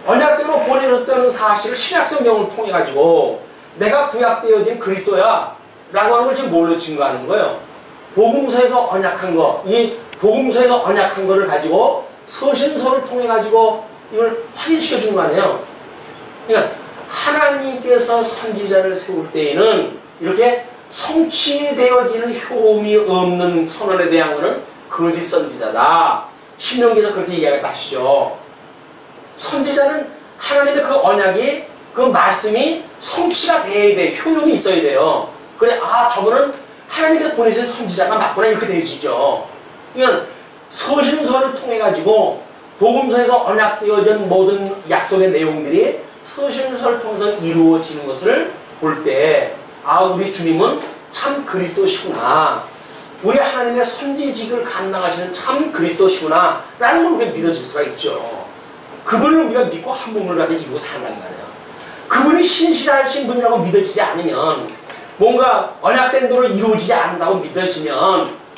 언약대로 보내줬다는 사실을 신약성경을 통해 가지고 내가 구약되어진 그리스도야 라고 하는 걸 지금 뭘로 증거하는 거예요? 복음서에서 언약한 거, 이 복음서에서 언약한 거를 가지고 서신서를 통해 가지고 이걸 확인시켜 주는 거 아니에요? 그러니까 하나님께서 선지자를 세울 때에는 이렇게 성취되어지는 효험이 없는 선언에 대한 것은 거짓 선지자다. 신명기에서 그렇게 이야기를 하시죠. 선지자는 하나님의 그 언약이 그 말씀이 성취가 돼야 돼. 효용이 있어야 돼요. 그래, 저거는 하나님께서 보내신 선지자가 맞구나 이렇게 되어지죠. 이건 서신서를 통해 가지고 복음서에서 언약되어진 모든 약속의 내용들이 서신서를 통해서 이루어지는 것을 볼 때 우리 주님은 참 그리스도시구나. 우리 하나님의 선지직을 감당하시는 참 그리스도시구나 라는 걸 우리가 믿어질 수가 있죠. 그분을 우리가 믿고 한 몸을 가지고 이루고 산단 말이에요. 그분이 신실하신 분이라고 믿어지지 않으면 뭔가 언약된 대로 이루어지지 않는다고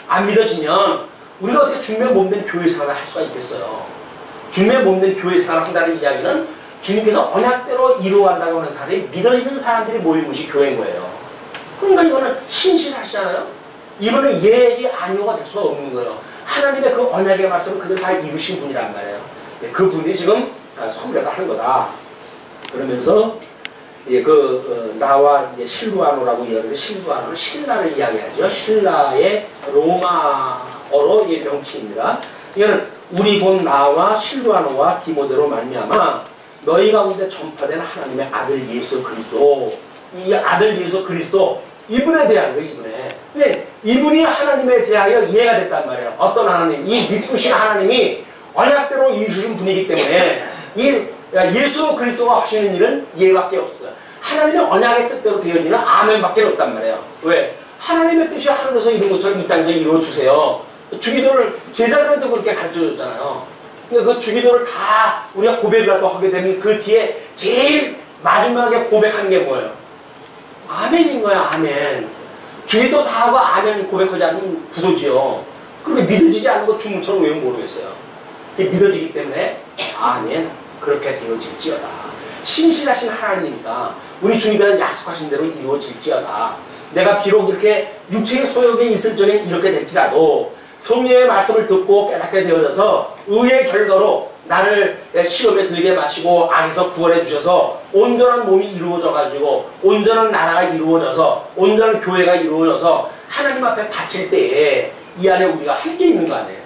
안 믿어지면 우리가 어떻게 주님의 몸된 교회 생활을 할 수가 있겠어요. 주님의 몸된 교회 생활을 한다는 이야기는 주님께서 언약대로 이루어간다고 하는 사람이 믿어지는 사람들이 모인 곳이 교회인 거예요. 그러니까 이거는 신실하시잖아요. 이거는 예지 아니오가 될 수가 없는 거예요. 하나님의 그 언약의 말씀을 그들 다 이루신 분이란 말이에요. 그 분이 지금 선배가 하는 거다. 그러면서 나와 이제 실루아노라고 이야기하는데 실루아노는 신라를 이야기하죠. 신라의 로마어로 명칭입니다. 이거는 우리 본 나와 실루아노와 디모데로 말미암아 너희 가운데 전파된 하나님의 아들 예수 그리스도, 이 아들 예수 그리스도 이분에 대한 거예요. 이분이 하나님에 대하여 이해가 됐단 말이에요. 어떤 하나님? 이 믿으신 하나님이 언약대로 이루신 분이기 때문에 이 예수 그리스도가 하시는 일은 예밖에 없어요. 하나님의 언약의 뜻대로 되어지는 아멘밖에 없단 말이에요. 왜? 하나님의 뜻이 하늘에서 이룬 것처럼 이 땅에서 이루어주세요. 주기도를 제자들한테 그렇게 가르쳐줬잖아요. 그러니까 그 주기도를 다 우리가 고백을 하게 되면 그 뒤에 제일 마지막에 고백하는 게 뭐예요? 아멘인 거야. 아멘. 주기도 다 하고 아멘 고백하지 않으면 부도지요. 그러면 믿어지지 않는 거 주문처럼 외우면 모르겠어요. 믿어지기 때문에 아멘 그렇게 되어질지어다. 신실하신 하나님이니까 우리 주님께서 약속하신 대로 이루어질지어다. 내가 비록 이렇게 육체의 소욕에 있을 적엔 이렇게 될지라도 성령의 말씀을 듣고 깨닫게 되어져서 의의 결과로 나를 시험에 들게 마시고 악에서 구원해 주셔서 온전한 몸이 이루어져 가지고 온전한 나라가 이루어져서 온전한 교회가 이루어져서 하나님 앞에 바칠 때에 이 안에 우리가 함께 있는 거 아니에요.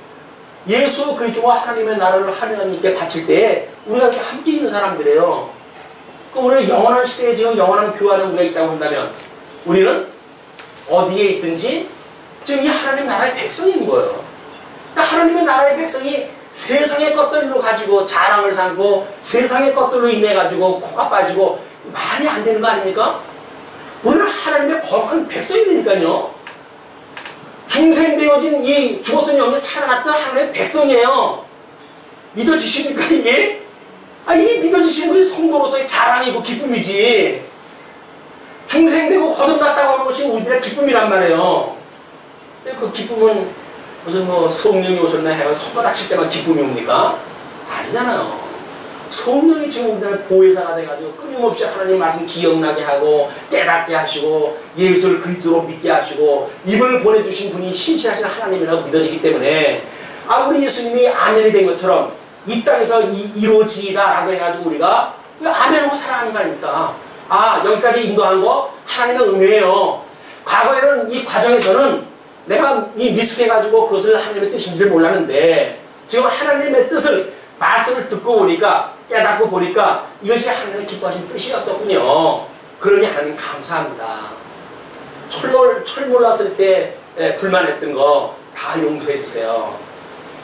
예수 그리스도와 하나님의 나라를 하나님께 바칠 때에 우리가 함께 있는 사람들이에요. 그럼 우리가 영원한 시대에 지금 영원한 교회 안에 우리가 있다고 한다면 우리는 어디에 있든지 지금 이 하나님 나라의 백성인 거예요. 그러니까 하나님의 나라의 백성이 세상의 것들로 가지고 자랑을 삼고 세상의 것들로 인해 가지고 코가 빠지고 말이 안 되는 거 아닙니까? 우리는 하나님의 거룩한 백성이니까요. 중생되어진 이 죽었던 영이 살아났던 하나님의 백성이에요. 믿어지십니까 이게? 이게 믿어지시는 것이 성도로서의 자랑이고 기쁨이지. 중생되고 거듭났다고 하는 것이 우리들의 기쁨이란 말이에요. 그 기쁨은 무슨 뭐 성령이 오셨나 해가 손바닥 칠 때만 기쁨이 옵니까? 아니잖아요. 성령이 지금 우리나라 보혜사가 돼가지고 끊임없이 하나님 말씀 기억나게 하고 깨닫게 하시고 예수를 그리스도로 믿게 하시고 이분을 보내주신 분이 신실하신 하나님이라고 믿어지기 때문에 우리 예수님이 아멘이 된 것처럼 이 땅에서 이루어지다 라고 해가지고 우리가 아멘하고 살아가는 거 아닙니까? 여기까지 인도한 거 하나님의 은혜예요. 과거에는 이 과정에서는 내가 미숙해가지고 그것을 하나님의 뜻인지를 몰랐는데 지금 하나님의 뜻을 말씀을 듣고 보니까 깨닫고 보니까 이것이 하나님의 기뻐하신 뜻이었었군요. 그러니 하나님 감사합니다. 철 몰랐을 때 불만했던 거 다 용서해 주세요.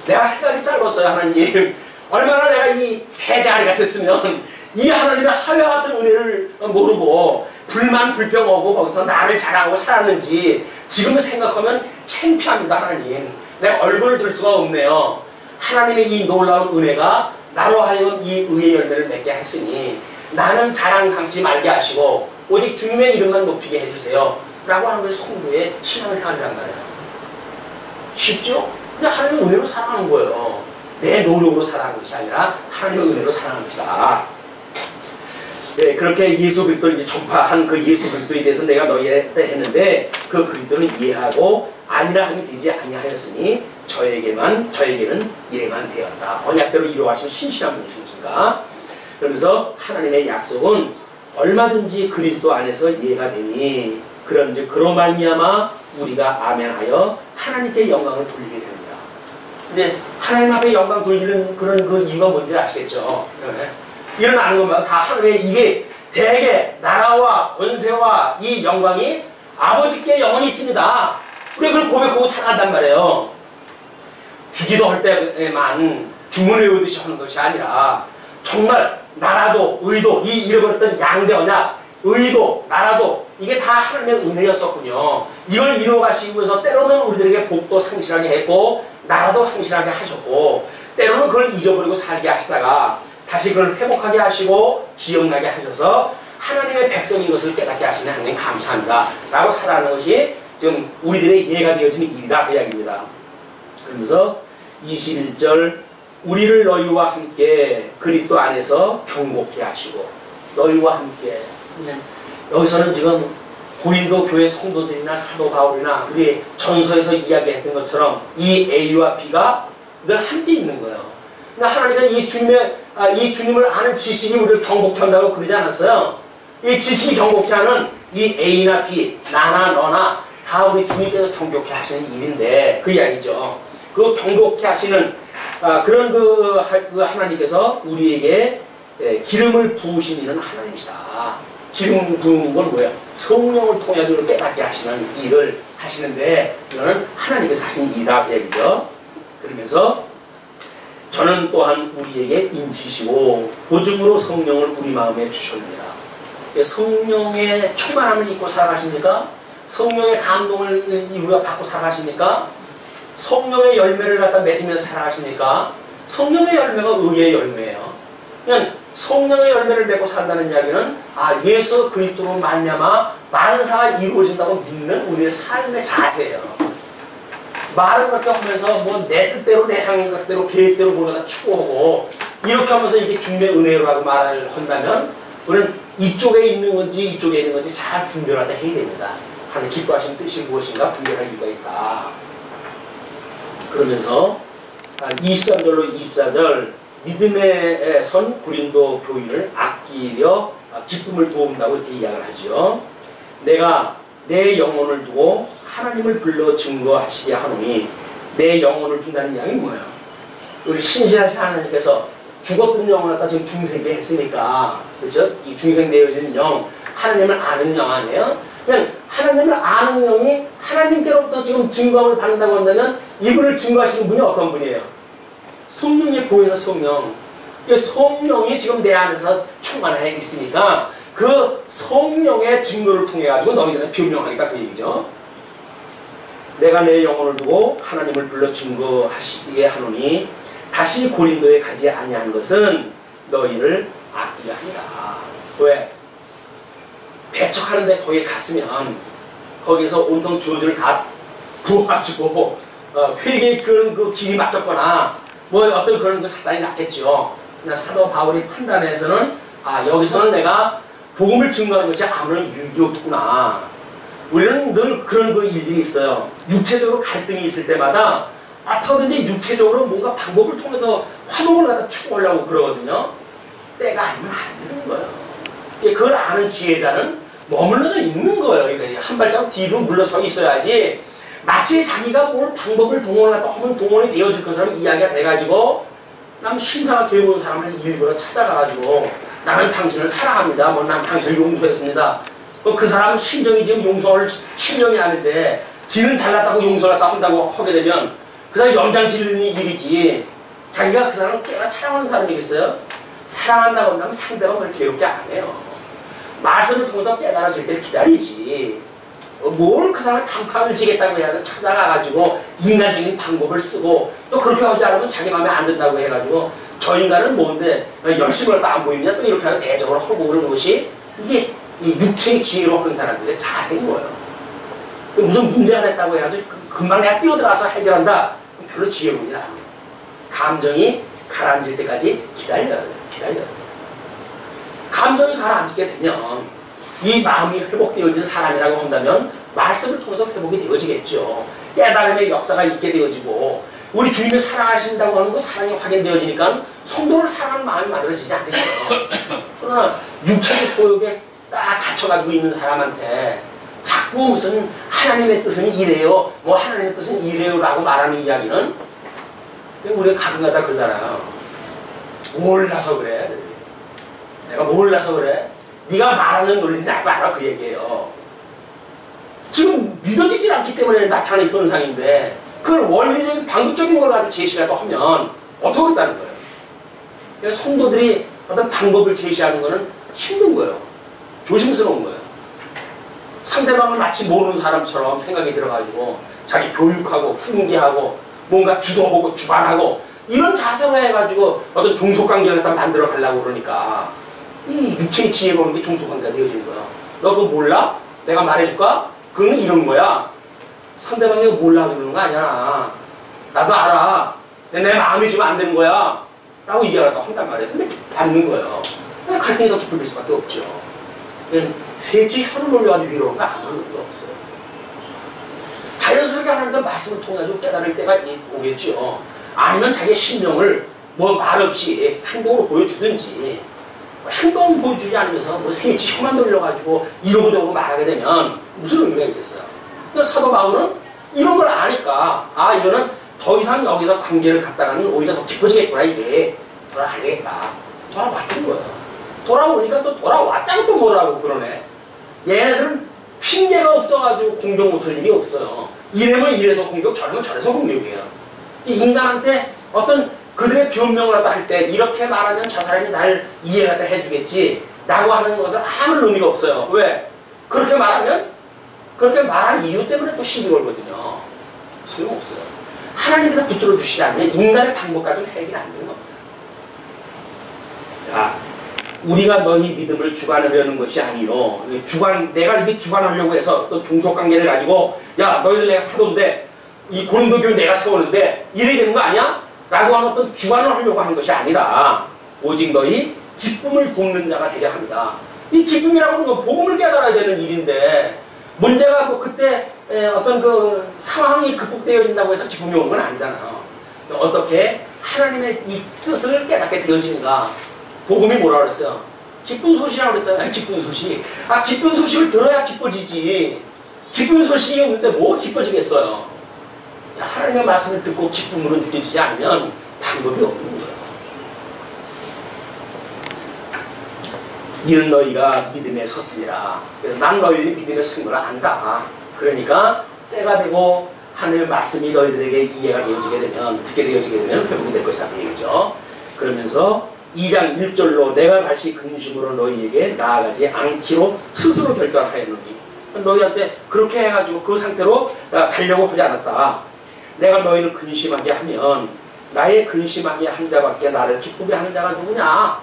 내가 생각이 짧았어요. 하나님 얼마나 내가 이 세대아리 같았으면 이 하나님의 하와 같은 은혜를 모르고 불만 불평 오고 거기서 나를 자랑하고 살았는지 지금은 생각하면 창피합니다. 하나님 내가 얼굴을 들 수가 없네요. 하나님의 이 놀라운 은혜가 나로 하여금 이 의의 열매를 맺게 했으니 나는 자랑 삼지 말게 하시고 오직 주님의 이름만 높이게 해주세요 라고 하는 것이 성도의 신앙생활이란 말이에요. 쉽죠? 근데 하나님의 은혜로 살아가는 거예요. 내 노력으로 살아가는 것이 아니라 하나님의 은혜로 살아가는 것이다. 네, 그렇게 예수 그리스도를 전파한 그 예수 그리스도에 대해서 내가 너희한테 했는데 그 그리스도는 이해하고 아니라 하면 되지 아니하였으니 저에게는 이해만 되었다. 언약대로 이루어가신 신실한 분이십니까? 그러면서 하나님의 약속은 얼마든지 그리스도 안에서 이해가 되니 그로 말미암아 우리가 아멘하여 하나님께 영광을 돌리게 됩니다. 근데 하나님 앞에 영광 돌리는 그런 그 이유가 뭔지 아시겠죠? 네. 일어나는 것마다 다 하나님의 이게 대개 나라와 권세와 이 영광이 아버지께 영원히 있습니다. 우리가 그걸 고백하고 살아간단 말이에요. 주기도 할 때만 주문을 외우듯이 하는 것이 아니라 정말 나라도 의도 이 잃어버렸던 양대 언약 의도 나라도 이게 다 하나님의 은혜였었군요. 이걸 이루어가시기 위해서 때로는 우리들에게 복도 상실하게 했고 나라도 상실하게 하셨고 때로는 그걸 잊어버리고 살게 하시다가 다시 그걸 회복하게 하시고 기억나게 하셔서 하나님의 백성인 것을 깨닫게 하시는 하나님 감사합니다 라고 살아가는 것이 지금 우리들의 이해가 되어지는 일이다 그 이야기입니다. 그러면서 21절 우리를 너희와 함께 그리스도 안에서 경복케 하시고 너희와 함께 여기서는 지금 고린도 교회 성도들이나 사도 바울이나 우리 전서에서 이야기했던 것처럼 이 A와 B가 늘 함께 있는 거예요. 그러니까 하나님은 이 주님을 아는 지식이 우리를 경복케 한다고 그러지 않았어요. 이 지식이 경복케 하는 이 A나 B, 나나 너나 다 우리 주님께서 경복케 하시는 일인데 그 이야기죠. 그 경복케 하시는 그런 그 하나님께서 우리에게 기름을 부으신 이는 하나님이시다. 기름 부은 건 뭐예요? 성령을 통해 우리를 깨닫게 하시는 일을 하시는데 이거는 하나님께서 하시는 일이다 그 얘기죠. 그러면서 저는 또한 우리에게 인치시고 보증으로 성령을 우리 마음에 주셨습니다. 성령의 충만함을 입고 살아가십니까? 성령의 감동을 우리가 받고 살아가십니까? 성령의 열매를 갖다 맺으면서 살아가십니까? 성령의 열매가 의의 열매예요. 그냥 성령의 열매를 맺고 산다는 이야기는 예수 그리스도로 말미암아 많은 사가 이루어진다고 믿는 우리의 삶의 자세예요. 말을 그렇게 하면서 뭐 내 뜻대로 내 생각대로 계획대로 뭔가 추구하고 이렇게 하면서 이게 주님의 은혜로라고 말을 한다면 우리는 이쪽에 있는 건지 이쪽에 있는 건지 잘 분별하다 해야 됩니다. 하나님 기뻐하시는 뜻이 무엇인가 분별할 이유가 있다. 그러면서 23절로 24절 믿음에 선 고린도 교인을 아끼려 기쁨을 도운다고 이렇게 이야기를 하죠. 내가 내 영혼을 두고 하나님을 불러 증거하시게 하노니 내 영혼을 준다는 이야기는 뭐예요? 우리 신실하신 하나님께서 죽었던 영혼을 갖다 지금 중생되게 했으니까 그렇죠? 이 중생되어지는 영 하나님을 아는 영 아니에요? 그냥 하나님을 아는 영이 하나님께로부터 지금 증거함을 받는다고 한다면 이분을 증거하시는 분이 어떤 분이에요? 성령의 보혜사 성령. 성령이 지금 내 안에서 충만해 있으니까 그 성령의 증거를 통해 가지고 너희들은 변명하겠다 그 얘기죠. 내가 내 영혼을 두고 하나님을 불러 증거하시게 하노니 다시 고린도에 가지 아니한 것은 너희를 아끼려 합니다. 왜? 배척하는데 거기에 갔으면 거기서 온통 저주를 다 부어가지고 회개의 그 길이 막혔거나 뭐 어떤 그런 그 사단이 났겠죠. 그러나 사도 바울이 판단해서는 여기서는 내가 복음을 증거하는 것이 아무런 유익이 없구나. 우리는 늘 그런 그 일들이 있어요. 육체적으로 갈등이 있을 때마다 어떻게든지 육체적으로 뭔가 방법을 통해서 화목을 갖다 추구하려고 그러거든요. 때가 아니면 안 되는 거예요. 그걸 아는 지혜자는 머물러져 있는 거예요. 한 발자국 뒤로 물러서 있어야지 마치 자기가 뭘 방법을 동원하다 하면 동원이 되어질 것처럼 이야기가 돼가지고 남 신사가 괴로운 사람을 일부러 찾아가가지고 나는 당신을 사랑합니다. 난 당신을 용서했습니다. 그 사람은 심정이 지금 용서할 심정이 아닌데 지는 잘났다고 용서를 한다고 하게 되면 그 사람이 염장 지르는 일이지 자기가 그 사람을 꽤나 사랑하는 사람이겠어요? 사랑한다고 한다면 상대방 그렇게 괴롭게 안 해요. 말씀을 통해서 깨달아질 때 기다리지. 뭘 그 사람을 단판을 지겠다고 해가지고 찾아가가지고 인간적인 방법을 쓰고 또 그렇게 하지 않으면 자기 마음에 안 든다고 해가지고 저 인간은 뭔데 열심히 할 때 안 보이면 또 이렇게 하고 대적으로 하고 그러는 것이 이게 이 육체의 지혜로 하는 사람들의 자세인 거예요. 무슨 문제가 됐다고 해가지고 금방 내가 뛰어들어가서 해결한다. 별로 지혜로우냐. 감정이 가라앉을 때까지 기다려야 돼요. 감정이 가라앉게 되면 이 마음이 회복되어지는 사람이라고 한다면 말씀을 통해서 회복이 되어지겠죠. 깨달음의 역사가 있게 되어지고 우리 주님을 사랑하신다고 하는 거 사랑이 확인되어지니까 성도를 사랑하는 마음이 만들어지지 않겠어요. 그러나 육체의 소욕에 딱 갇혀가지고 있는 사람한테 자꾸 무슨 하나님의 뜻은 이래요 뭐 하나님의 뜻은 이래요 라고 말하는 이야기는 우리가 가끔가다 그러잖아요. 몰라서 그래. 내가 몰라서 그래. 네가 말하는 논리는 나도 알아 그 얘기예요. 지금 믿어지질 않기 때문에 나타나는 현상인데 그걸 원리적인 방법적인 걸 가지고 제시라도 하면 어떻게 하겠다는 거예요. 그래서 성도들이 어떤 방법을 제시하는 거는 힘든 거예요. 조심스러운 거예요. 상대방을 마치 모르는 사람처럼 생각이 들어가지고 자기 교육하고 훈계하고 뭔가 주도하고 주관하고 이런 자세로 해가지고 어떤 종속관계를 딱 만들어 가려고 그러니까 이 육체의 지혜가 오는 게 종속관계가 되어지는 거야. 너 그거 몰라? 내가 말해줄까? 그거는 이런 거야. 상대방이 몰라 그러는 거 아니야. 나도 알아. 내 마음이 지금 안 되는 거야. 라고 얘기하라고 한단 말이야. 근데 받는 거예요. 갈등이 더 깊어질 수밖에 없죠. 셋이 혀를 놀려가지고 위로한 거 아무런 의미가 없어요. 자연스럽게 하나님의 말씀을 통해서 깨달을 때가 오겠죠. 아니면 자기의 심령을 뭐 말없이 행동으로 보여주든지 행동 보여주지 않으면서 뭐 셋이 혀만 놀려가지고 이러고 저러고 말하게 되면 무슨 의미가 있겠어요. 그러니까 사도 바울은 이런 걸 아니까 이거는 더 이상 여기서 관계를 갖다가는 오히려 더 깊어지겠구나 이게 돌아가야 되겠다. 돌아왔던 거예요. 돌아오니까 또 돌아왔다고 또 뭐라고 그러네. 얘네들은 핑계가 없어가지고 공격 못할 일이 없어요. 이래면 이래서 공격, 저래면 저래서 공격이에요. 인간한테 어떤 그들의 변명을 하다 할 때 이렇게 말하면 저 사람이 날 이해하다 해주겠지 라고 하는 것은 아무런 의미가 없어요. 왜? 그렇게 말하면 그렇게 말한 이유 때문에 또 시비 걸거든요. 소용없어요. 하나님께서 붙들어 주시지 않으면 인간의 방법 가지고 해결이 안 되는 겁니다. 자, 우리가 너희 믿음을 주관하려는 것이 아니요. 내가 이게 주관하려고 해서 어떤 종속관계를 가지고 야 너희들 내가 사도인데 이 고린도 교회 내가 세우는데 이래야 되는 거 아니야? 라고 하는 어떤 주관을 하려고 하는 것이 아니라 오직 너희 기쁨을 돕는 자가 되려 합니다. 이 기쁨이라고 하는 건 복음을 깨달아야 되는 일인데 문제가 뭐 그때 어떤 그 상황이 극복되어진다고 해서 기쁨이 오는 건 아니잖아요. 어떻게 하나님의 이 뜻을 깨닫게 되어지는가. 복음이 뭐라 그랬어요? 기쁜 소식이라고 그랬잖아요. 기쁜 소식. 아 기쁜 소식을 들어야 기뻐지지. 기쁜 소식이 없는데 뭐가 기뻐지겠어요. 하나님의 말씀을 듣고 기쁨으로 느껴지지 않으면 방법이 없는 거예요. 이는 너희가 믿음에 섰으니라. 난 너희들이 믿음에 선 걸 안다. 그러니까 때가 되고 하나님의 말씀이 너희들에게 이해가 되어지게 되면 듣게 되어지게 되면 회복이 될 것이다 그 얘기죠. 그러면서 2장 1절로 내가 다시 근심으로 너희에게 나아가지 않기로 스스로 결정하였노니 너희한테 그렇게 해가지고 그 상태로 가려고 하지 않았다. 내가 너희를 근심하게 하면 나의 근심하게 한 자밖에 나를 기쁘게 하는 자가 누구냐.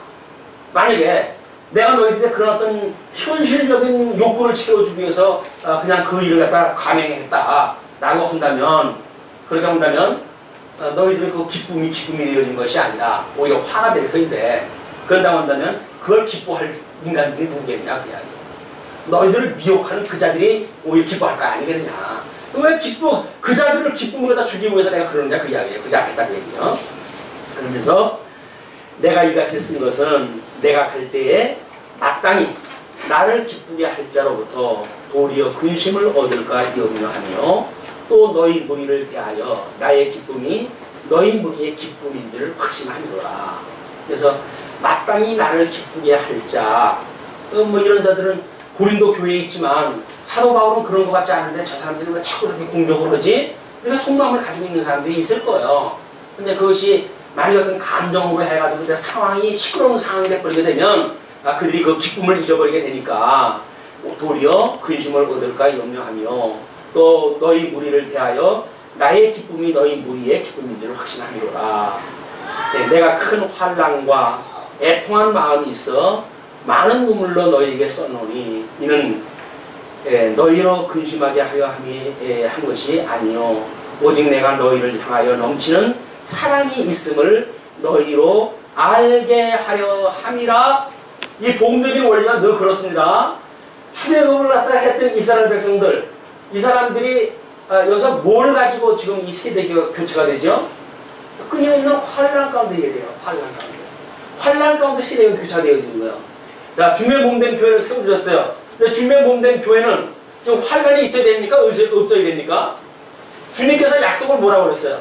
만약에 내가 너희들의 그런 어떤 현실적인 욕구를 채워주기 위해서 그냥 그 일을 갖다 감행했다 라고 한다면 그렇게 한다면 너희들의 그 기쁨이 되어진 것이 아니라 오히려 화가 될 터인데 그런다고 한다면 그걸 기뻐할 인간들이 누구겠냐 그 이야기. 너희들을 미혹하는 그 자들이 오히려 기뻐할 거 아니겠느냐. 왜 그 자들을 기쁨으로다 주기 위해서 내가 그러느냐 그 이야기예요. 그지 않겠다 그 얘기요. 그러면서 내가 이같이 쓴 것은 내가 갈 때에 마땅히 나를 기쁘게 할 자로부터 도리어 근심을 얻을까 염려하며 또 너희 무리를 대하여 나의 기쁨이 너희 무리의 기쁨인 줄 확신하미로라. 그래서 마땅히 나를 기쁘게 할 자, 뭐 이런 자들은 고린도 교회에 있지만 사도 바울은 그런 것 같지 않은데 저 사람들이 왜 자꾸 그렇게 공격을 하지? 그러니까 속마음을 가지고 있는 사람들이 있을 거예요. 근데 그것이 만약 어떤 감정으로 해가지고 상황이 시끄러운 상황이 돼버리게 되면 그들이 그 기쁨을 잊어버리게 되니까 도리어 근심을 얻을까 염려하며 또 너희 무리를 대하여 나의 기쁨이 너희 무리의 기쁨인 줄 확신하미로라. 네, 내가 큰 환난과 애통한 마음이 있어 많은 눈물로 너희에게 썼노니 이는 너희로 근심하게 하려 한 것이 아니요 오직 내가 너희를 향하여 넘치는 사랑이 있음을 너희로 알게 하려 함이라. 이 복음적인 원리가 늘 그렇습니다. 출애굽을 갖다 했던 이스라엘 백성들, 이 사람들이 여기서 뭘 가지고 지금 이 세대가 교체가 되죠? 끊임없는 환난 가운데 이게 돼요. 환난 가운데 세대가 교체가 되어지는 거예요. 자, 중매 몸된 교회를 세워주셨어요. 근데 중매 몸된 교회는 지금 환난이 있어야 됩니까? 없어야 됩니까? 주님께서 약속을 뭐라고 그랬어요?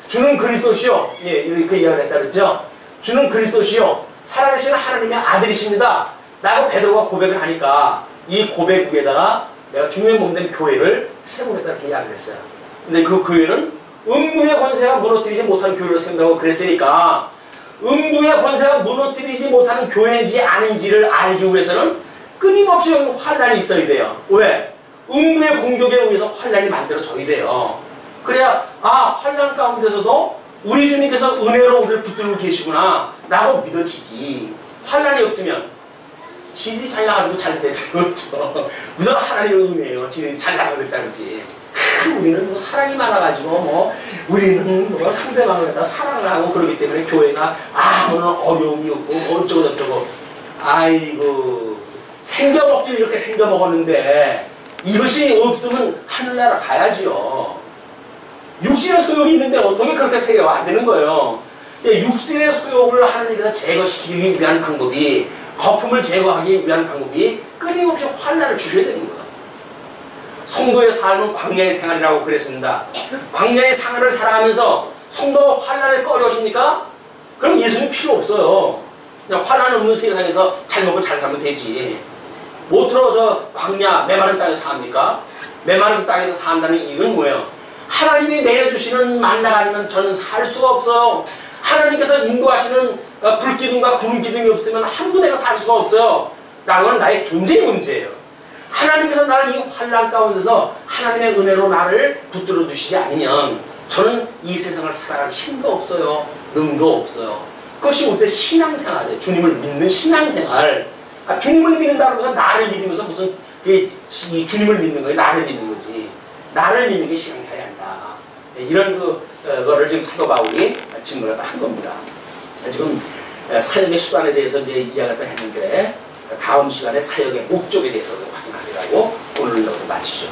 주는 그리스도시요. 예, 그 이야기를 했다 그랬죠? 주는 그리스도시요. 살아계신 하나님의 아들이십니다. 라고 베드로가 고백을 하니까 이 고백 위에다가 내가 중매 몸된 교회를 세우겠다 이렇게 이야기를 했어요. 근데 그 교회는 음부의 권세가 무너뜨리지 못하는 교회를 세운다고 그랬으니까 음부의 권세가 무너뜨리지 못하는 교회인지 아닌지를 알기 위해서는 끊임없이 환난이 있어야 돼요. 왜? 음부의 공격에 의해서 환난이 만들어져야 돼요. 그래야 환난 가운데서도 우리 주님께서 은혜로 우리를 붙들고 계시구나 라고 믿어지지. 환난이 없으면 지들이 잘나가지고 잘 됐다 그렇죠. 무슨 하나님의 은혜예요. 지들이 잘나서 됐다 그러지. 우리는 뭐 사랑이 많아가지고 우리는 상대방을 갖다 사랑을 하고 그러기 때문에 교회가 아무런 어려움이 없고 어쩌고 저쩌고. 아이고 생겨먹기를 이렇게 생겨먹었는데 이것이 없으면 하늘나라 가야지요. 육신의 소욕이 있는데 어떻게 그렇게 생겨가 안 되는 거예요. 육신의 소욕을 하나님께서 제거시키기 위한 방법이 거품을 제거하기 위한 방법이 끊임없이 환난을 주셔야 되는 거예요. 성도의 삶은 광야의 생활이라고 그랬습니다. 광야의 생활을 살아가면서 성도가 환난을 꺼려하십니까? 그럼 예수님 필요 없어요. 그냥 환난 없는 세상에서 잘 먹고 잘 살면 되지. 못으로 저 광야 메마른 땅에서 삽니까? 메마른 땅에서 산다는 이유는 뭐예요? 하나님이 내려주시는 만나가 아니면 저는 살 수가 없어요. 하나님께서 인도하시는 불기둥과 구름기둥이 없으면 하루도 내가 살 수가 없어요. 라는 건 나의 존재의 문제예요. 하나님께서 나를 이 환난 가운데서 하나님의 은혜로 나를 붙들어 주시지 않으면 저는 이 세상을 살아갈 힘도 없어요. 능도 없어요. 그것이 우리의 신앙생활이에요. 주님을 믿는 신앙생활. 주님을 믿는다고 해서 나를 믿으면서 무슨 이 주님을 믿는 거예요. 나를 믿는 거지. 나를 믿는 게 신앙생활이 아니다. 이런 거를 지금 사도 바울이 증거를 한 겁니다. 지금 사역의 수단에 대해서 이제 이야기를 했는데 다음 시간에 사역의 목적에 대해서 확인하려고 오늘 마치죠.